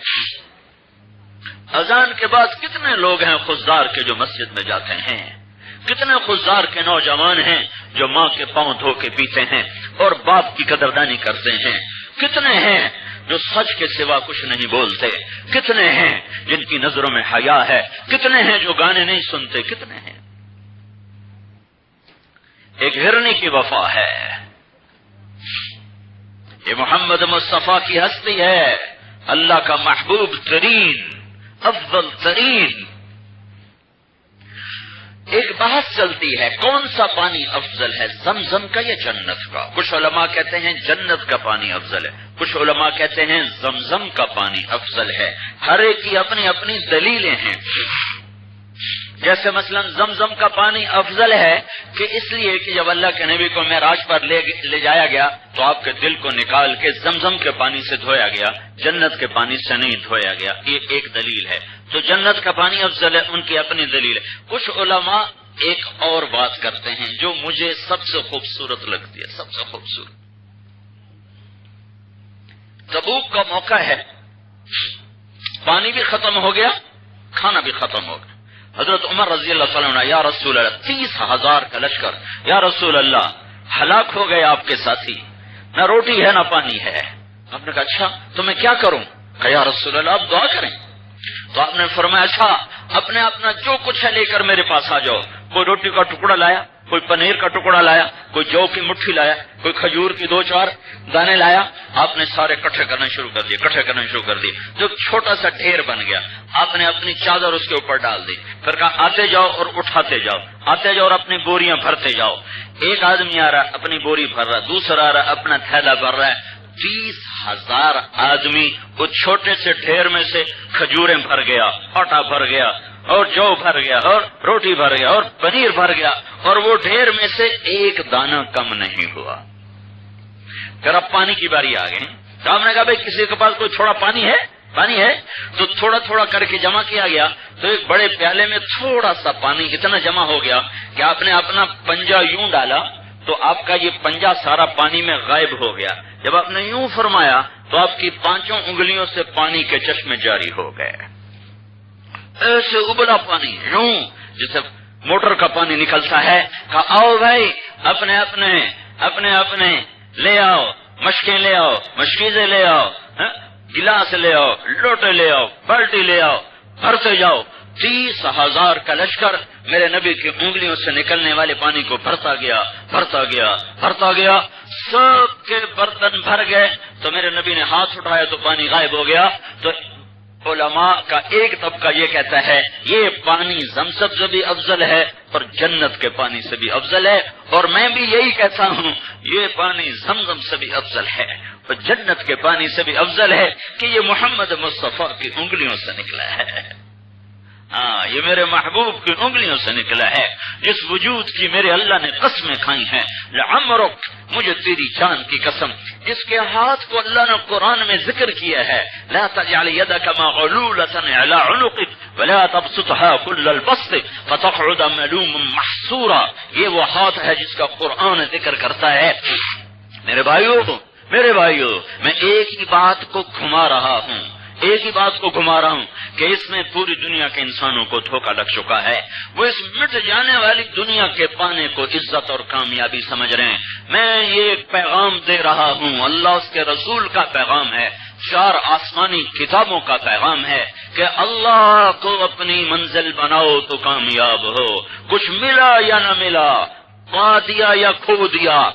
اذان کے بعد کتنے لوگ ہیں خضدار کے جو مسجد میں جاتے ہیں، کتنے خضدار کے نوجوان ہیں جو ماں کے پاؤں دھو کے پیتے ہیں اور باپ کی قدردانی کرتے ہیں، کتنے ہیں جو سچ کے سوا کچھ نہیں بولتے، کتنے ہیں جن کی نظروں میں حیا ہے، کتنے ہیں جو گانے نہیں سنتے، کتنے ہیں. ایک ہرنی کی وفا ہے. یہ محمد مصطفیٰ کی ہستی ہے، اللہ کا محبوب ترین افضل ترین. ایک بحث چلتی ہے کون سا پانی افضل ہے، زمزم کا یا جنت کا. کچھ علماء کہتے ہیں جنت کا پانی افضل ہے، کچھ علماء کہتے ہیں زمزم کا پانی افضل ہے. ہر ایک کی اپنی اپنی دلیلیں ہیں. جیسے مثلا زمزم کا پانی افضل ہے کہ اس لیے کہ جب اللہ کے نبی کو معراج پر لے جایا گیا تو آپ کے دل کو نکال کے زمزم کے پانی سے دھویا گیا، جنت کے پانی سے نہیں دھویا گیا. یہ ایک دلیل ہے. تو جنت کا پانی افضل ہے، ان کی اپنی دلیل ہے. کچھ علماء ایک اور بات کرتے ہیں جو مجھے سب سے خوبصورت لگتی ہے، سب سے خوبصورت. تبوک کا موقع ہے، پانی بھی ختم ہو گیا، کھانا بھی ختم ہو گیا. حضرت عمر رضی اللہ تعالیٰ عنہ یا رسول اللہ 30,000 کا لشکر، یا رسول اللہ ہلاک ہو گئے آپ کے ساتھی، نہ روٹی ہے نہ پانی ہے. آپ نے کہا اچھا تو میں کیا کروں؟ کہا یا رسول اللہ آپ دعا کریں. تو آپ نے فرمایا اچھا اپنا جو کچھ ہے لے کر میرے پاس آ جاؤ. کوئی روٹی کا ٹکڑا لایا، کوئی پنیر کا ٹکڑا لایا، کوئی جو کی مٹھی لایا، کوئی کھجور کی 2-4 دانے لایا. آپ نے سارے اکٹھے کرنا شروع کر دیے. جو چھوٹا سا ڈھیر بن گیا آپ نے اپنی چادر اس کے اوپر ڈال دی. پھر کہا آتے جاؤ اور اٹھاتے جاؤ، آتے جاؤ اور اپنی بوریاں بھرتے جاؤ. ایک آدمی آ رہا اپنی بوری بھر رہا، دوسرا آ رہا اپنا تھیلا بھر رہا ہے. 30,000 آدمی وہ چھوٹے سے ڈھیر میں سے کھجوریں بھر گیا، آٹا بھر گیا اور جو بھر گیا اور روٹی بھر گیا اور پنیر بھر گیا اور وہ ڈھیر میں سے ایک دانہ کم نہیں ہوا. پھر اب پانی کی باری آ گئی. تو ہم نے کہا بھائی کسی کے پاس کوئی تھوڑا پانی ہے تو تھوڑا تھوڑا کر کے جمع کیا گیا. تو ایک بڑے پیالے میں تھوڑا سا پانی اتنا جمع ہو گیا کہ آپ نے اپنا پنجہ یوں ڈالا تو آپ کا یہ پنجہ سارا پانی میں غائب ہو گیا. جب آپ نے یوں فرمایا تو آپ کی 5 انگلیوں سے پانی کے چشمے جاری ہو گئے. ایسے ابلا پانی یوں جیسے موٹر کا پانی نکلتا ہے. کہا آؤ بھائی اپنے لے آؤ، مشکیں لے آؤ، مشکیزیں لے آؤ، گلاس لے آؤ، لوٹے لے آؤ، بالٹی لے آؤ، بھرتے جاؤ. 30,000 کا لشکر میرے نبی کی انگلیوں سے نکلنے والے پانی کو بھرتا گیا. سب کے برتن بھر گئے. تو میرے نبی نے ہاتھ اٹھایا تو پانی غائب ہو گیا. تو علماء کا ایک طبقہ یہ کہتا ہے یہ پانی زمزم سے بھی افضل ہے اور جنت کے پانی سے بھی افضل ہے، اور میں بھی یہی کہتا ہوں یہ پانی زمزم سے بھی افضل ہے اور جنت کے پانی سے بھی افضل ہے کہ یہ محمد مصطفیٰ کی انگلیوں سے نکلا ہے۔ ہاں، یہ میرے محبوب کی انگلیوں سے نکلا ہے، جس وجود کی میرے اللہ نے قسمیں کھائی ہیں، لعمرک، مجھے تیری جان کی قسم، جس کے ہاتھ کو اللہ نے قرآن میں ذکر کیا ہے، لا تجعل يدك مغلولة على عنقك ولا تبسطها كل البسط فتقعد ملوما محسورا، یہ وہ ہاتھ ہے جس کا قرآن ذکر کرتا ہے۔ میرے بھائیو، میں ایک ہی بات کو گھما رہا ہوں کہ اس میں پوری دنیا کے انسانوں کو دھوکہ لگ چکا ہے، وہ اس مٹ جانے والی دنیا کے پانے کو عزت اور کامیابی سمجھ رہے ہیں۔ میں یہ ایک پیغام دے رہا ہوں، اللہ اس کے رسول کا پیغام ہے، 4 آسمانی کتابوں کا پیغام ہے کہ اللہ کو اپنی منزل بناؤ تو کامیاب ہو، کچھ ملا یا نہ ملا، پا دیا یا کھو دیا،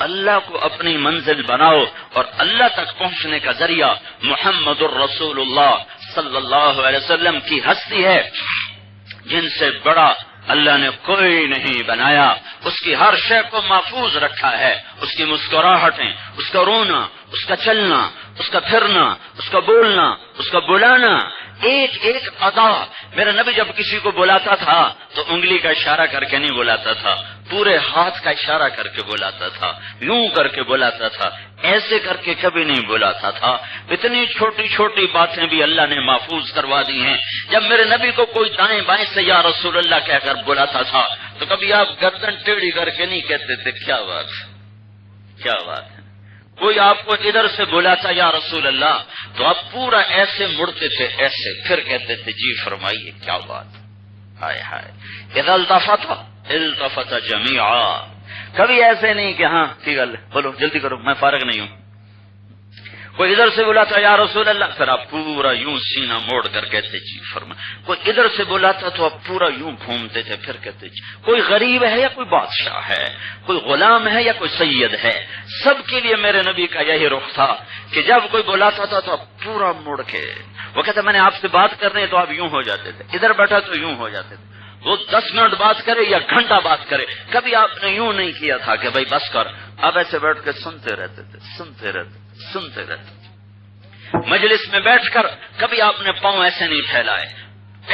اللہ کو اپنی منزل بناؤ، اور اللہ تک پہنچنے کا ذریعہ محمد الرسول اللہ صلی اللہ علیہ وسلم کی ہستی ہے، جن سے بڑا اللہ نے کوئی نہیں بنایا، اس کی ہر شے کو محفوظ رکھا ہے، اس کی مسکراہٹیں، اس کا رونا، اس کا چلنا، اس کا پھرنا، اس کا بولنا، اس کا بلانا، ایک ایک ادا۔ میرا نبی جب کسی کو بلاتا تھا تو انگلی کا اشارہ کر کے نہیں بلاتا تھا، پورے ہاتھ کا اشارہ کر کے بلاتا تھا، یوں کر کے بلاتا تھا، ایسے کر کے کبھی نہیں بلاتا تھا۔ اتنی چھوٹی چھوٹی باتیں بھی اللہ نے محفوظ کروا دی ہیں۔ جب میرے نبی کو کوئی دائیں بائیں سے یا رسول اللہ کہہ کر بلاتا تھا تو کبھی آپ گردن ٹیڑھی کر کے نہیں کہتے تھے کیا بات ہے۔ کوئی آپ کو ادھر سے بلاتا یا رسول اللہ تو آپ پورا ایسے مڑتے تھے، ایسے، پھر کہتے تھے جی فرمائیے کیا بات۔ ہائے ہائے، اذا التفت جمیعا، کبھی ایسے نہیں کہ ہاں ٹھیک ہے بولو جلدی کرو میں فارغ نہیں ہوں۔ کوئی ادھر سے بلاتا یا رسول اللہ، پھر آپ پورا یوں سینہ موڑ کر کہتے جی فرمائیں۔ کوئی ادھر سے بلاتا تو آپ پورا یوں گھومتے تھے، پھر کہتے جی۔ کوئی غریب ہے یا کوئی بادشاہ ہے، کوئی غلام ہے یا کوئی سید ہے، سب کے لیے میرے نبی کا یہی رخ تھا کہ جب کوئی بلاتا تھا تو آپ پورا موڑ کے، وہ کہتا میں نے آپ سے بات کرنی ہے تو آپ یوں ہو جاتے تھے، ادھر بیٹھا تو یوں ہو جاتے تھے، وہ 10 منٹ بات کرے یا گھنٹہ بات کرے، کبھی آپ نے یوں نہیں کیا تھا کہ بھائی بس کر، آپ ایسے بیٹھ کے سنتے رہتے۔ مجلس میں بیٹھ کر کبھی آپ نے پاؤں ایسے نہیں پھیلائے،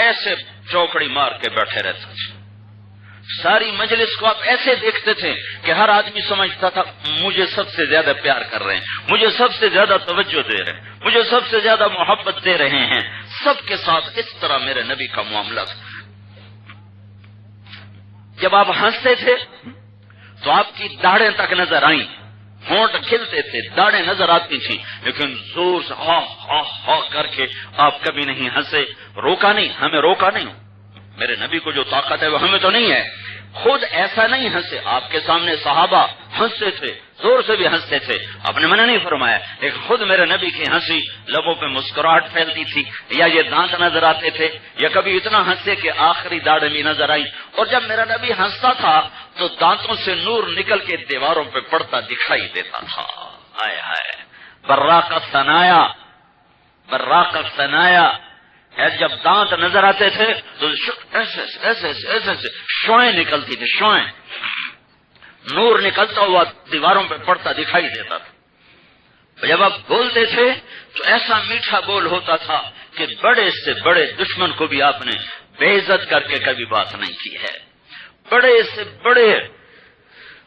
ایسے چوکڑی مار کے بیٹھے رہتے تھے۔ ساری مجلس کو آپ ایسے دیکھتے تھے کہ ہر آدمی سمجھتا تھا مجھے سب سے زیادہ پیار کر رہے ہیں، مجھے سب سے زیادہ توجہ دے رہے ہیں، مجھے سب سے زیادہ محبت دے رہے ہیں۔ سب کے ساتھ اس طرح میرے نبی کا معاملہ تھا۔ جب آپ ہنستے تھے تو آپ کی داڑھیں تک نظر آئیں، ہونٹ کھلتے تھے، داڑھیں نظر آتی تھیں، لیکن زور سے ہا ہا ہا کر کے آپ کبھی نہیں ہنسے، روکا نہیں، ہمیں روکا نہیں۔ میرے نبی کو جو طاقت ہے وہ ہمیں تو نہیں ہے، خود ایسا نہیں ہنسے۔ آپ کے سامنے صحابہ ہنستے تھے، زور سے بھی ہنستے تھے، آپ نے منع نہیں فرمایا، لیکن خود میرے نبی کی ہنسی، لبوں پہ مسکراہٹ پھیلتی تھی، یا یہ دانت نظر آتے تھے، یا کبھی اتنا ہنسے کہ آخری داڑھ بھی نظر آئی۔ اور جب میرا نبی ہنستا تھا تو دانتوں سے نور نکل کے دیواروں پہ پڑتا دکھائی دیتا تھا۔ ہائے ہائے، براق ثنایا، جب دانت نظر آتے تھے تو ایسے شوئیں نکلتی تھی، شوئیں، نور نکلتا ہوا دیواروں پہ پڑتا دکھائی دیتا تھا۔ جب آپ بولتے تھے تو ایسا میٹھا بول ہوتا تھا کہ بڑے سے بڑے دشمن کو بھی آپ نے بے عزت کر کے کبھی بات نہیں کی ہے، بڑے سے بڑے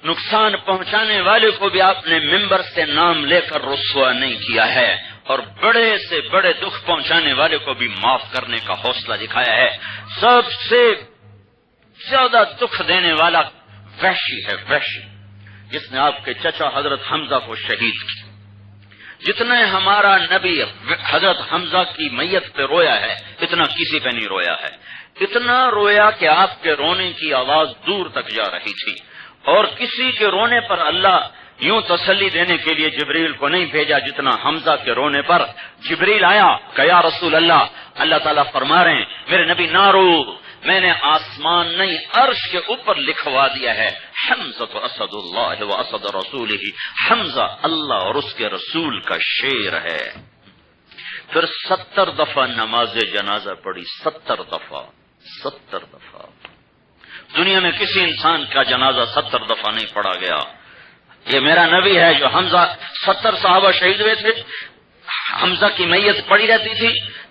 نقصان پہنچانے والے کو بھی آپ نے ممبر سے نام لے کر رسوا نہیں کیا ہے، اور بڑے سے بڑے دکھ پہنچانے والے کو بھی معاف کرنے کا حوصلہ دکھایا ہے۔ سب سے زیادہ دکھ دینے والا وحشی ہے، وحشی، جس نے آپ کے چچا حضرت حمزہ کو شہید کیا۔ جتنے ہمارا نبی حضرت حمزہ کی میت پہ رویا ہے اتنا کسی پہ نہیں رویا ہے، اتنا رویا کہ آپ کے رونے کی آواز دور تک جا رہی تھی، اور کسی کے رونے پر اللہ یوں تسلی دینے کے لیے جبریل کو نہیں بھیجا جتنا حمزہ کے رونے پر جبریل آیا کہ یا رسول اللہ، اللہ تعالیٰ فرما رہے ہیں میرے نبی نہ رو، میں نے آسمان نہیں عرش کے اوپر لکھوا دیا ہے حمزہ اسد اللہ و اسد رسولہ، حمزہ اللہ اور اس کے رسول کا شیر ہے۔ پھر 70 دفعہ نماز جنازہ پڑھی، 70 دفعہ، 70 دفعہ۔ دنیا میں کسی انسان کا جنازہ 70 دفعہ نہیں پڑھا گیا۔ یہ میرا نبی ہے جو حمزہ 70 صحابہ شہید ہوئے تھے، حمزہ کی میت پڑی رہتی تھی،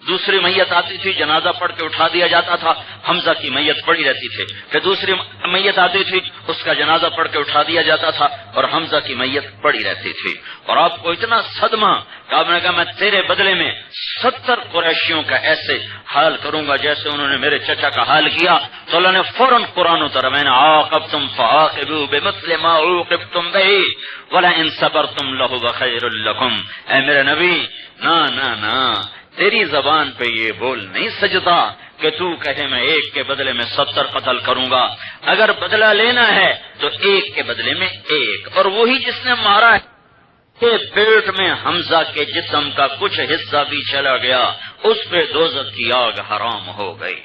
دوسری میت آتی تھی، جنازہ پڑھ کے اٹھا دیا جاتا تھا، حمزہ کی میت پڑی رہتی تھی، پھر دوسری میت آتی تھی، اس کا جنازہ پڑھ کے اٹھا دیا جاتا تھا اور حمزہ کی میت پڑی رہتی تھی۔ اور آپ کو اتنا صدمہ کہ آپ نے کہا میں تیرے بدلے میں 70 قریشیوں کا ایسے حال کروں گا جیسے انہوں نے میرے چچا کا حال کیا۔ تو اللہ نے فوراً قرآن اتارا، میں نے عاقبتم فعاقبوا بمثل ما عوقبتم به ولئن صبرتم لهو خیر لکم۔ اے میرے نبی، نہ تیری زبان پہ یہ بول نہیں سجتا کہ تو کہے میں ایک کے بدلے میں 70 قتل کروں گا۔ اگر بدلہ لینا ہے تو ایک کے بدلے میں ایک، اور وہی جس نے مارا ہے کہ پیٹ میں حمزہ کے جسم کا کچھ حصہ بھی چلا گیا، اس پہ دوزخ کی آگ حرام ہو گئی۔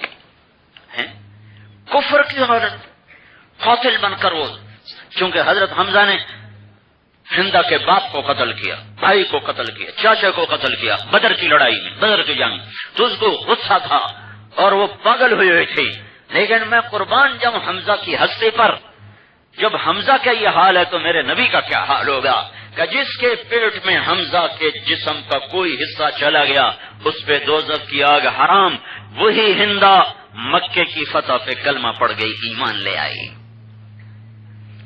کفر کی حالت، قاتل بن کر وہ، چونکہ حضرت حمزہ نے ہندا کے باپ کو قتل کیا، بھائی کو قتل کیا، چاچا کو قتل کیا بدر کی لڑائی میں، بدر کی جنگ، تو اس کو غصہ تھا اور وہ پاگل ہوئی ہوئی تھی۔ لیکن میں قربان جاؤں حمزہ کی ہستی پر، جب حمزہ کا یہ حال ہے تو میرے نبی کا کیا حال ہوگا کہ جس کے پیٹ میں حمزہ کے جسم کا کوئی حصہ چلا گیا اس پہ دوزخ کی آگ حرام۔ وہی ہندا مکے کی فتح پہ کلمہ پڑ گئی، ایمان لے آئی۔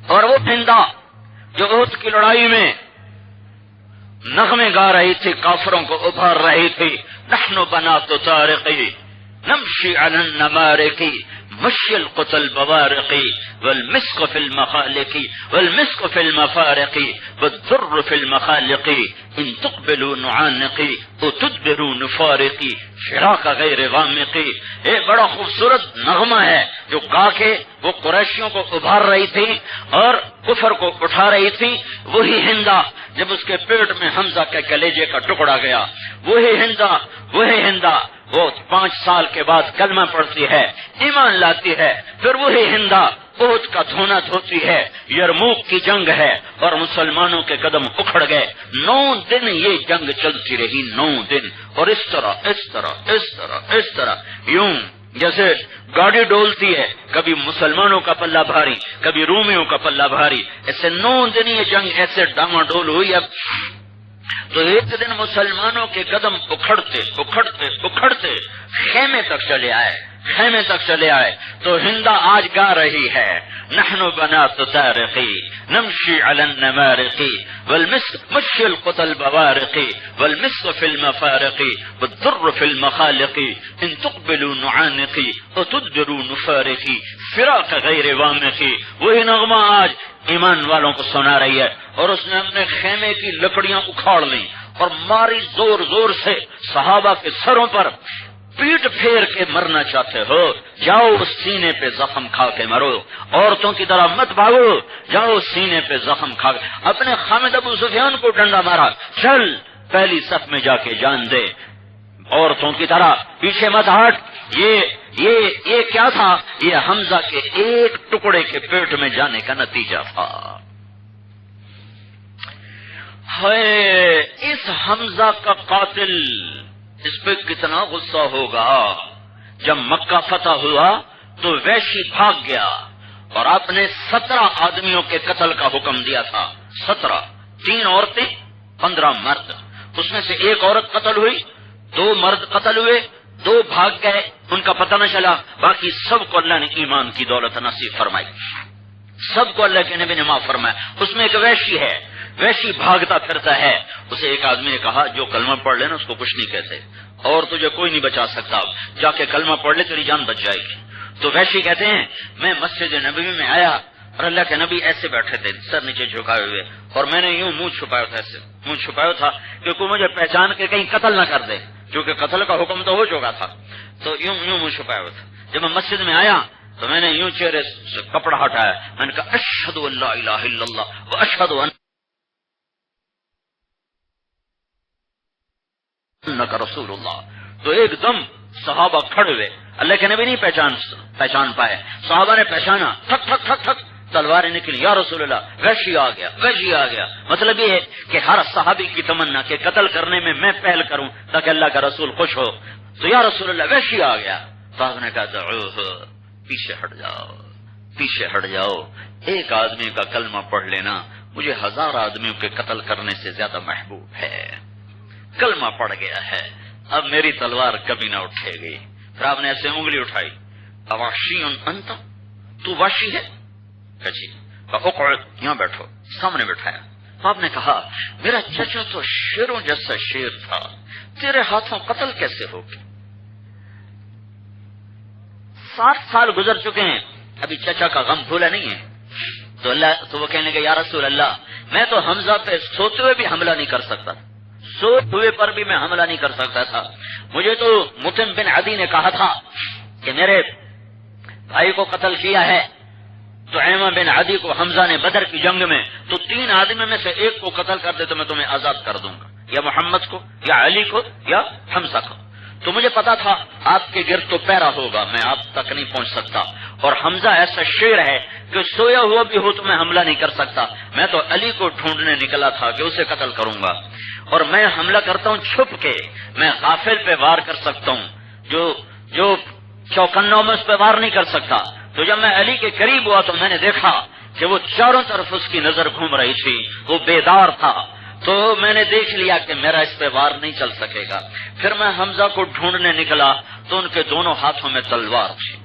اور وہ ہندا جو احد کی لڑائی میں نغمے گا رہی تھی، کافروں کو ابھار رہی تھی، نحن بنات طارقی نمشی علی النمارقی مشی القتل بوارقی والمسک فی المخالقی والمسک فی المفارقی والذر فی المخالقی ان تقبلوا نعانقی او تدبروا نفارقی فراق غیر غامقی۔ ایک بڑا خوبصورت نغمہ ہے جو گا کے وہ قریشیوں کو ابھار رہی تھی اور کفر کو اٹھا رہی تھی۔ وہی ہندا جب اس کے پیٹ میں حمزہ کے کلیجے کا ٹکڑا گیا، وہی ہندا وہ 5 سال کے بعد کلمہ پڑھتی ہے، ایمان لاتی ہے، پھر وہی ہندا احد کا دھونا دھوتی ہے، یرموک کی جنگ ہے اور مسلمانوں کے قدم اکھڑ گئے۔ 9 دن یہ جنگ چلتی رہی، 9 دن، اور اس طرح یوں جیسے گاڑی ڈولتی ہے، کبھی مسلمانوں کا پلہ بھاری، کبھی رومیوں کا پلہ بھاری، ایسے 9 دن یہ جنگ ایسے ڈاما ڈول ہوئی۔ اب تو ایک دن مسلمانوں کے قدم اکھڑتے خیمے تک چلے آئے تو ہندا آج گا رہی ہے، نحن بنات طارقی نمشی علی النمارقی والمسک مشی القتل بوارقی والمسک فی المفارقی والذر فی المخالقی ان تقبلوا نعانقی وتدبروا نفارقی فراق غیر وامقی۔ وہی نغمہ آج ایمان والوں کو سنا رہی ہے۔ اور اس نے اپنے خیمے کی لکڑیاں اکھاڑ لیں اور ماری زور سے صحابہ کے سروں پر۔ پیٹ پھیر کے مرنا چاہتے ہو، جاؤ اس سینے پہ زخم کھا کے مرو، عورتوں کی طرح مت بھاگو، جاؤ سینے پہ زخم کھا کے۔ اپنے خامد ابو سفیان کو ڈنڈا مارا، چل پہلی صف میں جا کے جان دے، عورتوں کی طرح پیچھے مت ہٹ۔ یہ کیا تھا؟ یہ حمزہ کے ایک ٹکڑے کے پیٹ میں جانے کا نتیجہ تھا۔ اس حمزہ کا قاتل اس پہ کتنا غصہ ہوگا۔ جب مکہ فتح ہوا تو ویشی بھاگ گیا اور آپ نے 17 آدمیوں کے قتل کا حکم دیا تھا۔ 17، 3 عورتیں 15 مرد، اس میں سے ایک عورت قتل ہوئی، 2 مرد قتل ہوئے، 2 بھاگ گئے، ان کا پتہ نہ چلا، باقی سب کو اللہ نے ایمان کی دولت نصیب فرمائی، سب کو اللہ کے نبی نے معاف فرمایا۔ اس میں ایک ویشی ہے، ویشی بھاگتا پھرتا ہے۔ اسے ایک آدمی نے کہا جو کلمہ پڑھ لے نا اس کو کچھ نہیں کہتے اور تجھے کوئی نہیں بچا سکتا، جا کے کلمہ پڑھ لے تیری جان بچ جائے گی۔ تو ویشی کہتے ہیں میں مسجد نبوی میں آیا اور اللہ کے نبی ایسے بیٹھے تھے سر نیچے جھکائے ہوئے، اور میں نے یوں منہ چھپایا تھا، ایسے منہ چھپایا تھا کہ کوئی مجھے پہچان کے کہیں قتل نہ کر دے، کیونکہ قتل کا حکم تو ہو چکا تھا، تو یوں منہ چھپایا ہوا تھا۔ جب میں مسجد میں آیا تو میں نے یوں چہرے سے کپڑا ہٹایا، میں نے کہا اشہد ان لا الہ الا اللہ واشہد انک رسول اللہ۔ تو ایک دم صحابہ کھڑے ہوئے، اللہ کے نبی نہیں پہچان پائے، صحابہ نے پہچانا، ٹھک ٹھک ٹھک ٹھک تلواریں نکلی، یا رسول اللہ وحشی آ گیا، وحشی آ گیا. مطلب یہ ہے کہ ہر صحابی کی تمنا کہ قتل کرنے میں پہل کروں تاکہ اللہ کا رسول خوش ہو. تو یا رسول اللہ وحشی آ گیا. تو آپ نے کہا دعوہ، پیچھے ہٹ جاؤ، پیچھے ہٹ جاؤ. ایک آدمی کا کلمہ پڑھ لینا مجھے 1000 آدمیوں کے قتل کرنے سے زیادہ محبوب ہے. کلمہ پڑھ گیا ہے، اب میری تلوار کبھی نہ اٹھے گی. پھر آپ نے ایسے انگلی اٹھائی، اواشی انت، تو واشی ہے؟ جی. اقعد، یہاں بیٹھو. سامنے بٹھایا. آپ نے کہا میرا چچا تو شیروں جیسا شیر تھا، تیرے ہاتھوں قتل کیسے ہو گیا؟ 60 سال گزر چکے ہیں، ابھی چچا کا غم بھولا نہیں ہے. تو وہ کہنے لگے یا رسول اللہ میں تو حمزہ پہ سوتے ہوئے بھی حملہ نہیں کر سکتا، سوتے ہوئے پر بھی میں حملہ نہیں کر سکتا تھا. مجھے تو متم بن عدی نے کہا تھا کہ میرے بھائی کو قتل کیا ہے. تو ایما بن عدی کو حمزہ نے بدر کی جنگ میں، تو 3 آدمی میں سے ایک کو قتل کر دے تو میں تمہیں آزاد کر دوں گا، یا محمد کو، یا علی کو، یا حمزہ کو. تو مجھے پتا تھا آپ کے گرد تو پیرا ہوگا، میں آپ تک نہیں پہنچ سکتا. اور حمزہ ایسا شیر ہے کہ سویا ہوا بھی ہو تو میں حملہ نہیں کر سکتا. میں تو علی کو ڈھونڈنے نکلا تھا کہ اسے قتل کروں گا، اور میں حملہ کرتا ہوں چھپ کے. میں غافل پہ وار کر سکتا ہوں، جو چوکنوں میں اس پہ وار نہیں کر سکتا. تو جب میں علی کے قریب ہوا تو میں نے دیکھا کہ وہ چاروں طرف اس کی نظر گھوم رہی تھی، وہ بیدار تھا. تو میں نے دیکھ لیا کہ میرا اس پہ وار نہیں چل سکے گا. پھر میں حمزہ کو ڈھونڈنے نکلا تو ان کے دونوں ہاتھوں میں تلوار تھی،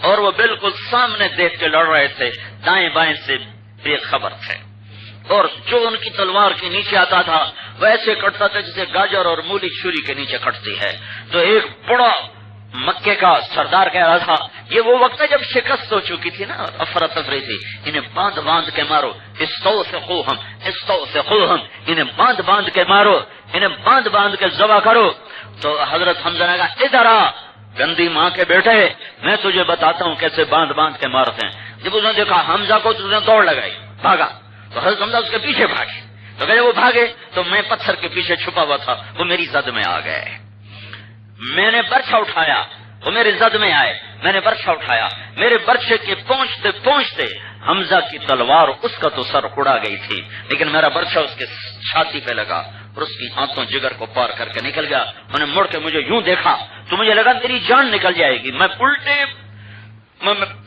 اور وہ بالکل سامنے دیکھ کے لڑ رہے تھے، دائیں بائیں سے بے خبر تھے. اور جو ان کی تلوار کے نیچے آتا تھا وہ ایسے کٹتا تھا جسے گاجر اور مولی چھری کے نیچے کٹتی ہے. تو ایک بڑا مکے کا سردار کہہ رہا تھا یہ وہ وقت ہے جب شکست ہو چکی تھی نا، افراتفری تھی، انہیں باندھ باندھ کے مارو، استوثقوہم استوثقوہم، انہیں باندھ باندھ کے مارو، انہیں باندھ باندھ کے ذبح کرو. تو حضرت حمزہ نے کہا ادھر آ گندی ماں کے بیٹے، میں تجھے بتاتا ہوں کیسے باندھ باندھ کے مارتے ہیں. جب اس نے دیکھا حمزہ کو تو اس نے دوڑ لگائی، بھاگا. تو حضرت حمزہ اس کے پیچھے بھاگے. تو کہ وہ بھاگے تو میں پتھر کے پیچھے چھپا ہوا تھا، وہ میری زد میں آ گئے. میں نے برچھا اٹھایا، وہ میرے زد میں آئے. میں نے برچھا اٹھایا، میرے برچھے کے پہنچتے پہنچتے حمزہ کی تلوار اس کا تو سر اڑا گئی تھی، لیکن میرا برچھا اس کے چھاتی پہ لگا اور اس کی آنتوں جگر کو پار کر کے نکل گیا. انہوں نے مڑ کے مجھے یوں دیکھا تو مجھے لگا میری جان نکل جائے گی. میں الٹے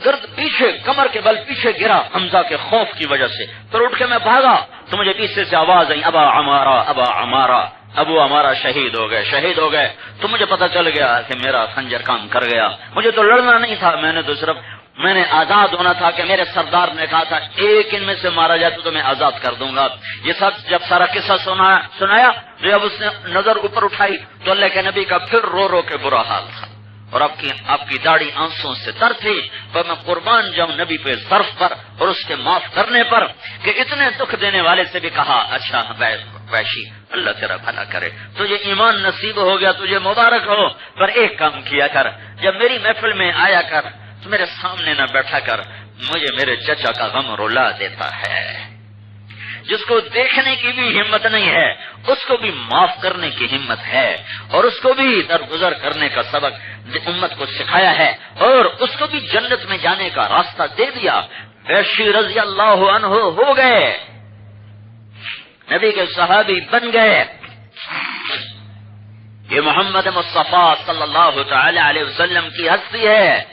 گرد پیچھے، کمر کے بل پیچھے گرا حمزہ کے خوف کی وجہ سے. پھر اٹھ کے میں بھاگا تو مجھے پیچھے سے آواز آئی ابا عمارہ ابا عمارہ، ابو ہمارا شہید ہو گئے، شہید ہو گئے. تو مجھے پتا چل گیا کہ میرا خنجر کام کر گیا. مجھے تو لڑنا نہیں تھا، میں نے آزاد ہونا تھا کہ میرے سردار نے کہا تھا ایک ان میں سے مارا جائے تو میں آزاد کر دوں گا. یہ سب جب سارا قصہ سنایا تو جب اس نے نظر اوپر اٹھائی تو اللہ کے نبی کا پھر رو رو کے برا حال تھا، اور آپ کی داڑھی آنسوں سے تر تھی. پر میں قربان جاؤں نبی پہ ظرف پر اور اس کے معاف کرنے پر کہ اتنے دکھ دینے والے سے بھی کہا اچھا وحشی اللہ تیرا بھلا کرے، تجھے ایمان نصیب ہو گیا، تجھے مبارک ہو. پر ایک کام کیا کر، جب میری محفل میں آیا کر تو میرے سامنے نہ بیٹھا کر، مجھے میرے چچا کا غم رلا دیتا ہے. جس کو دیکھنے کی بھی ہمت نہیں ہے اس کو بھی معاف کرنے کی ہمت ہے، اور اس کو بھی درگزر کرنے کا سبق امت کو سکھایا ہے، اور اس کو بھی جنت میں جانے کا راستہ دے دیا. وحشی رضی اللہ عنہ ہو گئے، نبی کے صحابی بن گئے. یہ محمد مصطفیٰ صلی اللہ تعالی علیہ وسلم کی ہستی ہے،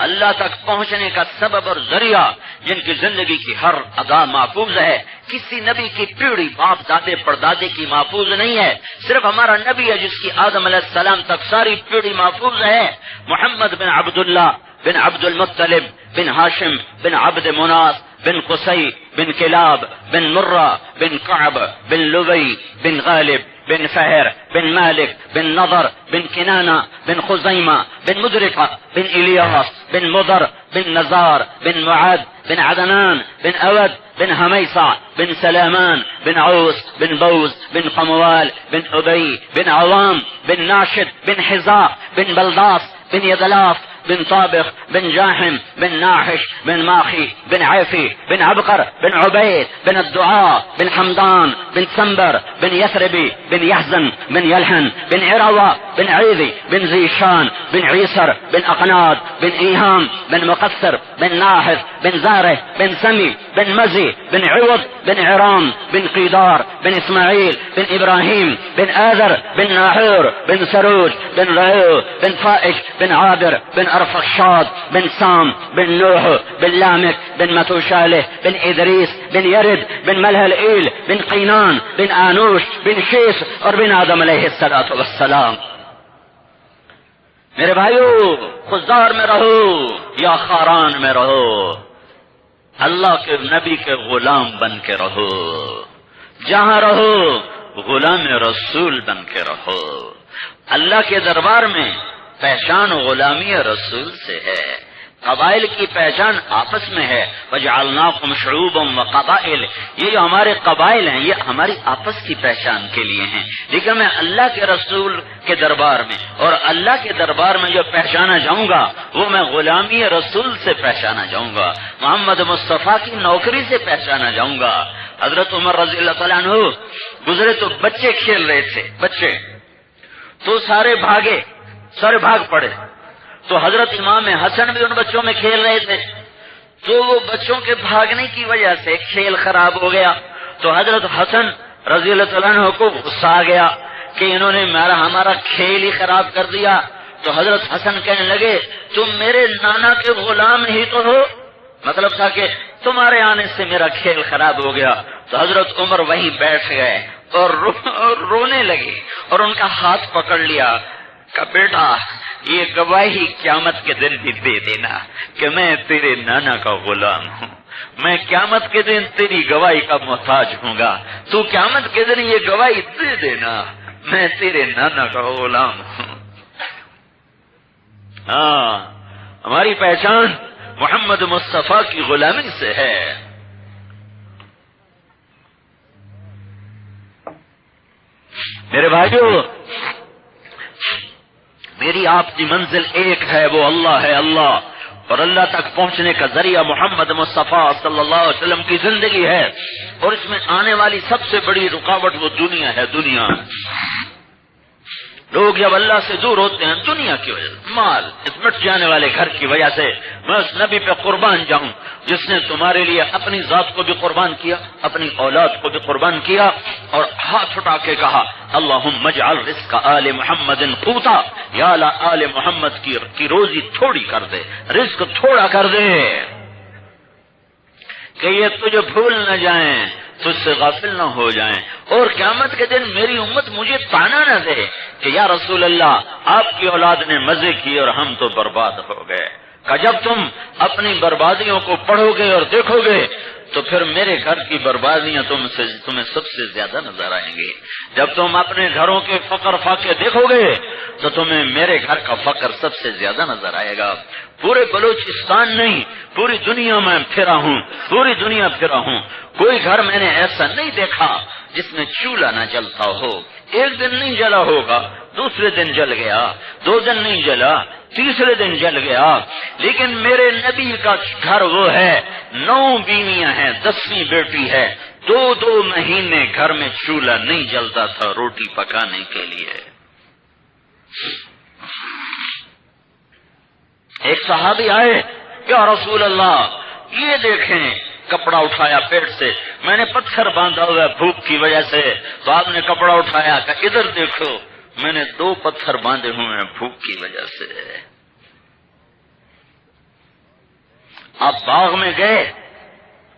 اللہ تک پہنچنے کا سبب اور ذریعہ، جن کی زندگی کی ہر ادا محفوظ ہے. کسی نبی کی پیڑھی باپ دادے پردادے کی محفوظ نہیں ہے، صرف ہمارا نبی ہے جس کی آدم علیہ السلام تک ساری پیڑھی محفوظ ہے. محمد بن عبداللہ بن عبد المطلب بن ہاشم بن عبد مناف بن قصی بن کلاب بن مرہ بن کعب بن لبی بن غالب بن فہر بن مالک بن نضر بن کنانہ بن خزیمہ بن مدرکہ بن الیاس بن مضر بن نزار بن معد بن عدنان بن اود بن حمیصہ بن سلامان بن عوس بن بوز بن قموال بن ابی بن عوام بن ناشد بن حذاء بن بلداس بن يدلاف بن طابخ بن جاحم بن ناحش بن ماخي بن عيفي بن عبقر بن عبيد بن الدعاء بن حمدان بن سنبر بن يثربي بن يحزن بن يلحن بن عروة بن عيذي بن ذيشان بن عيسر بن أقناد بن إيهام بن مقصر بن ناحف بن زاره بن سمي بن مزي بن عوض بن عرام بن قيدار بن إسماعيل بن إبراهيم بن آذر بن ناحور بن سروج بن رعو بن فائج بن عابر بن أرفخشاد بن سام بن نوح بن لامك بن متوشاله بن إدريس بن يرد بن ملهلئيل بن قينان بن آنوش بن شيس اور بن آدم علیہ الصلوۃ والسلام. میرے بھائیو، خزار میں رہو یا خاران میں رہو، اللہ کے نبی کے غلام بن کے رہو. جہاں رہو غلام رسول بن کے رہو. اللہ کے دربار میں پہچان غلامی رسول سے ہے. قبائل کی پہچان آپس میں ہے. وجعلناکم شعوبا وقبائل، یہ جو ہمارے قبائل ہیں یہ ہماری آپس کی پہچان کے لیے ہیں. لیکن میں اللہ کے رسول کے دربار میں اور اللہ کے دربار میں جو پہچانا جاؤں گا وہ میں غلامی رسول سے پہچانا جاؤں گا، محمد مصطفیٰ کی نوکری سے پہچانا جاؤں گا. حضرت عمر رضی اللہ تعالیٰ عنہ گزرے تو بچے کھیل رہے تھے، بچے تو سارے بھاگے، سارے بھاگ پڑے. تو حضرت امام حسن بھی ان بچوں میں کھیل رہے تھے، تو وہ بچوں کے بھاگنے کی وجہ سے کھیل خراب ہو گیا. تو حضرت حسن رضی اللہ تعالیٰ عنہ کو غصہ آ گیا کہ انہوں نے ہمارا کھیل ہی خراب کر دیا. تو حضرت حسن کہنے لگے تم میرے نانا کے غلام ہی تو ہو، مطلب تھا کہ تمہارے آنے سے میرا کھیل خراب ہو گیا. تو حضرت عمر وہیں بیٹھ گئے اور رونے لگے اور ان کا ہاتھ پکڑ لیا کہ بیٹا یہ گواہی قیامت کے دن بھی دے دینا کہ میں تیرے نانا کا غلام ہوں. میں قیامت کے دن تیری گواہی کا محتاج ہوں گا. تو قیامت کے دن یہ گواہی دے دینا میں تیرے نانا کا غلام ہوں. ہاں، ہماری پہچان محمد مصطفیٰ کی غلامی سے ہے. میرے بھائیو، میری آپ کی منزل ایک ہے، وہ اللہ ہے. اللہ اور اللہ تک پہنچنے کا ذریعہ محمد مصطفیٰ صلی اللہ علیہ وسلم کی زندگی ہے. اور اس میں آنے والی سب سے بڑی رکاوٹ وہ دنیا ہے. دنیا، لوگ جب اللہ سے دور ہوتے ہیں دنیا کی وجہ سے، مال، اس مٹ جانے والے گھر کی وجہ سے، میں اس نبی پہ قربان جاؤں جس نے تمہارے لیے اپنی ذات کو بھی قربان کیا، اپنی اولاد کو بھی قربان کیا، اور ہاتھ اٹھا کے کہا اللہم اجعل رزق آل محمد قوتا، یا اللہ آل محمد کی روزی تھوڑی کر دے، رزق تھوڑا کر دے کہ یہ تجھے بھول نہ جائیں، تجھ سے غافل نہ ہو جائیں، اور قیامت کے دن میری امت مجھے تانا نہ دے کہ یا رسول اللہ آپ کی اولاد نے مزے کیے اور ہم تو برباد ہو گئے. کہ جب تم اپنی بربادیوں کو پڑھو گے اور دیکھو گے تو پھر میرے گھر کی بربادیاں تمہیں سب سے زیادہ نظر آئیں گی. جب تم اپنے گھروں کے فقر فاقے دیکھو گے تو تمہیں میرے گھر کا فقر سب سے زیادہ نظر آئے گا. پورے بلوچستان نہیں پوری دنیا میں پھرا ہوں، پوری دنیا پھرا ہوں، کوئی گھر میں نے ایسا نہیں دیکھا جس میں چولہا نہ جلتا ہو. ایک دن نہیں جلا ہوگا، دوسرے دن جل گیا، 2 دن نہیں جلا، تیسرے دن جل گیا. لیکن میرے نبی کا گھر وہ ہے 9 بیویاں ہیں، 10ویں بیٹی ہے، 2 مہینے گھر میں چولہا نہیں جلتا تھا روٹی پکانے کے لیے. ایک صحابی آئے، یا رسول اللہ یہ دیکھیں، کپڑا اٹھایا پیٹ سے، میں نے پتھر باندھا ہوا ہے بھوک کی وجہ سے. تو آپ نے کپڑا اٹھایا کہ ادھر دیکھو، میں نے 2 پتھر باندھے ہوئے ہیں بھوک کی وجہ سے. آپ باغ میں گئے،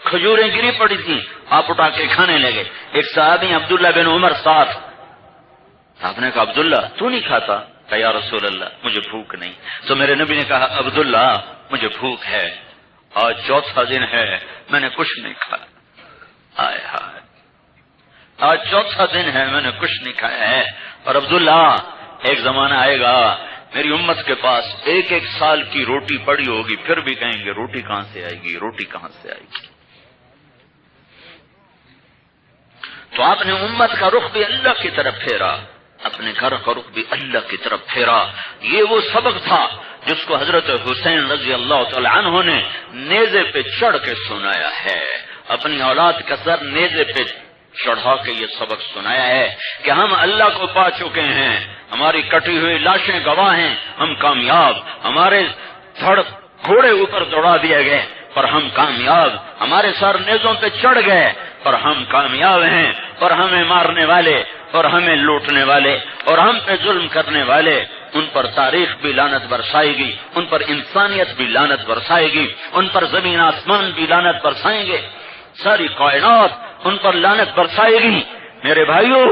کھجوریں گری پڑی تھی، آپ اٹھا کے کھانے لگے. ایک صحابی عبداللہ بن عمر ساتھ، آپ نے کہا عبداللہ تو نہیں کھاتا؟ کہ یا رسول اللہ مجھے بھوک نہیں. تو میرے نبی نے کہا عبداللہ مجھے بھوک ہے، آج 4تھا دن ہے میں نے کچھ نہیں کھایا. آئے ہائے، آج 4تھا دن ہے میں نے کچھ نہیں کھایا ہے. اور عبداللہ ایک زمانہ آئے گا میری امت کے پاس 1 سال کی روٹی پڑی ہوگی، پھر بھی کہیں گے روٹی کہاں سے آئے گی، روٹی کہاں سے آئے گی. تو آپ نے امت کا رخ بھی اللہ کی طرف پھیرا، اپنے گھر کا رخ بھی اللہ کی طرف پھیرا. یہ وہ سبق تھا جس کو حضرت حسین رضی اللہ تعالی عنہ نے نیزے پہ چڑھ کے سنایا ہے. اپنی اولاد کا سر نیزے پہ چڑھا کے یہ سبق سنایا ہے کہ ہم اللہ کو پا چکے ہیں، ہماری کٹی ہوئی لاشیں گواہ ہیں، ہم کامیاب، ہمارے دھڑ گھوڑے اوپر دوڑا دیے گئے پر ہم کامیاب، ہمارے سر نیزوں پہ چڑھ گئے پر ہم کامیاب ہیں، اور ہمیں مارنے والے اور ہمیں لوٹنے والے اور ہم پہ ظلم کرنے والے، ان پر تاریخ بھی لعنت برسائے گی، ان پر انسانیت بھی لعنت برسائے گی، ان پر زمین آسمان بھی لعنت برسائیں گے، ساری کائنات ان پر لعنت برسائے گی۔ میرے بھائیوں،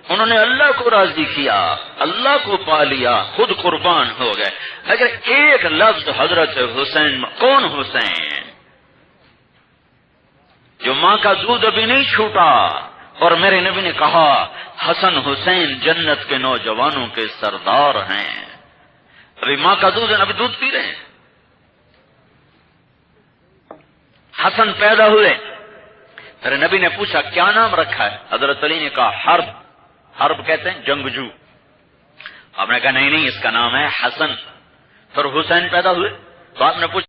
انہوں نے اللہ کو راضی کیا، اللہ کو پا لیا، خود قربان ہو گئے۔ اگر ایک لفظ حضرت حسین، کون حسین؟ جو ماں کا دودھ ابھی نہیں چھوٹا، اور میرے نبی نے کہا حسن حسین جنت کے نوجوانوں کے سردار ہیں۔ ابھی ماں کا دودھ، ابھی دودھ پی رہے ہیں۔ حسن پیدا ہوئے، میرے نبی نے پوچھا کیا نام رکھا ہے؟ حضرت علی نے کہا حرب۔ حرب کہتے ہیں جنگجو۔ آپ نے کہا نہیں، اس کا نام ہے حسن۔ پھر حسین پیدا ہوئے تو آپ نے پوچھا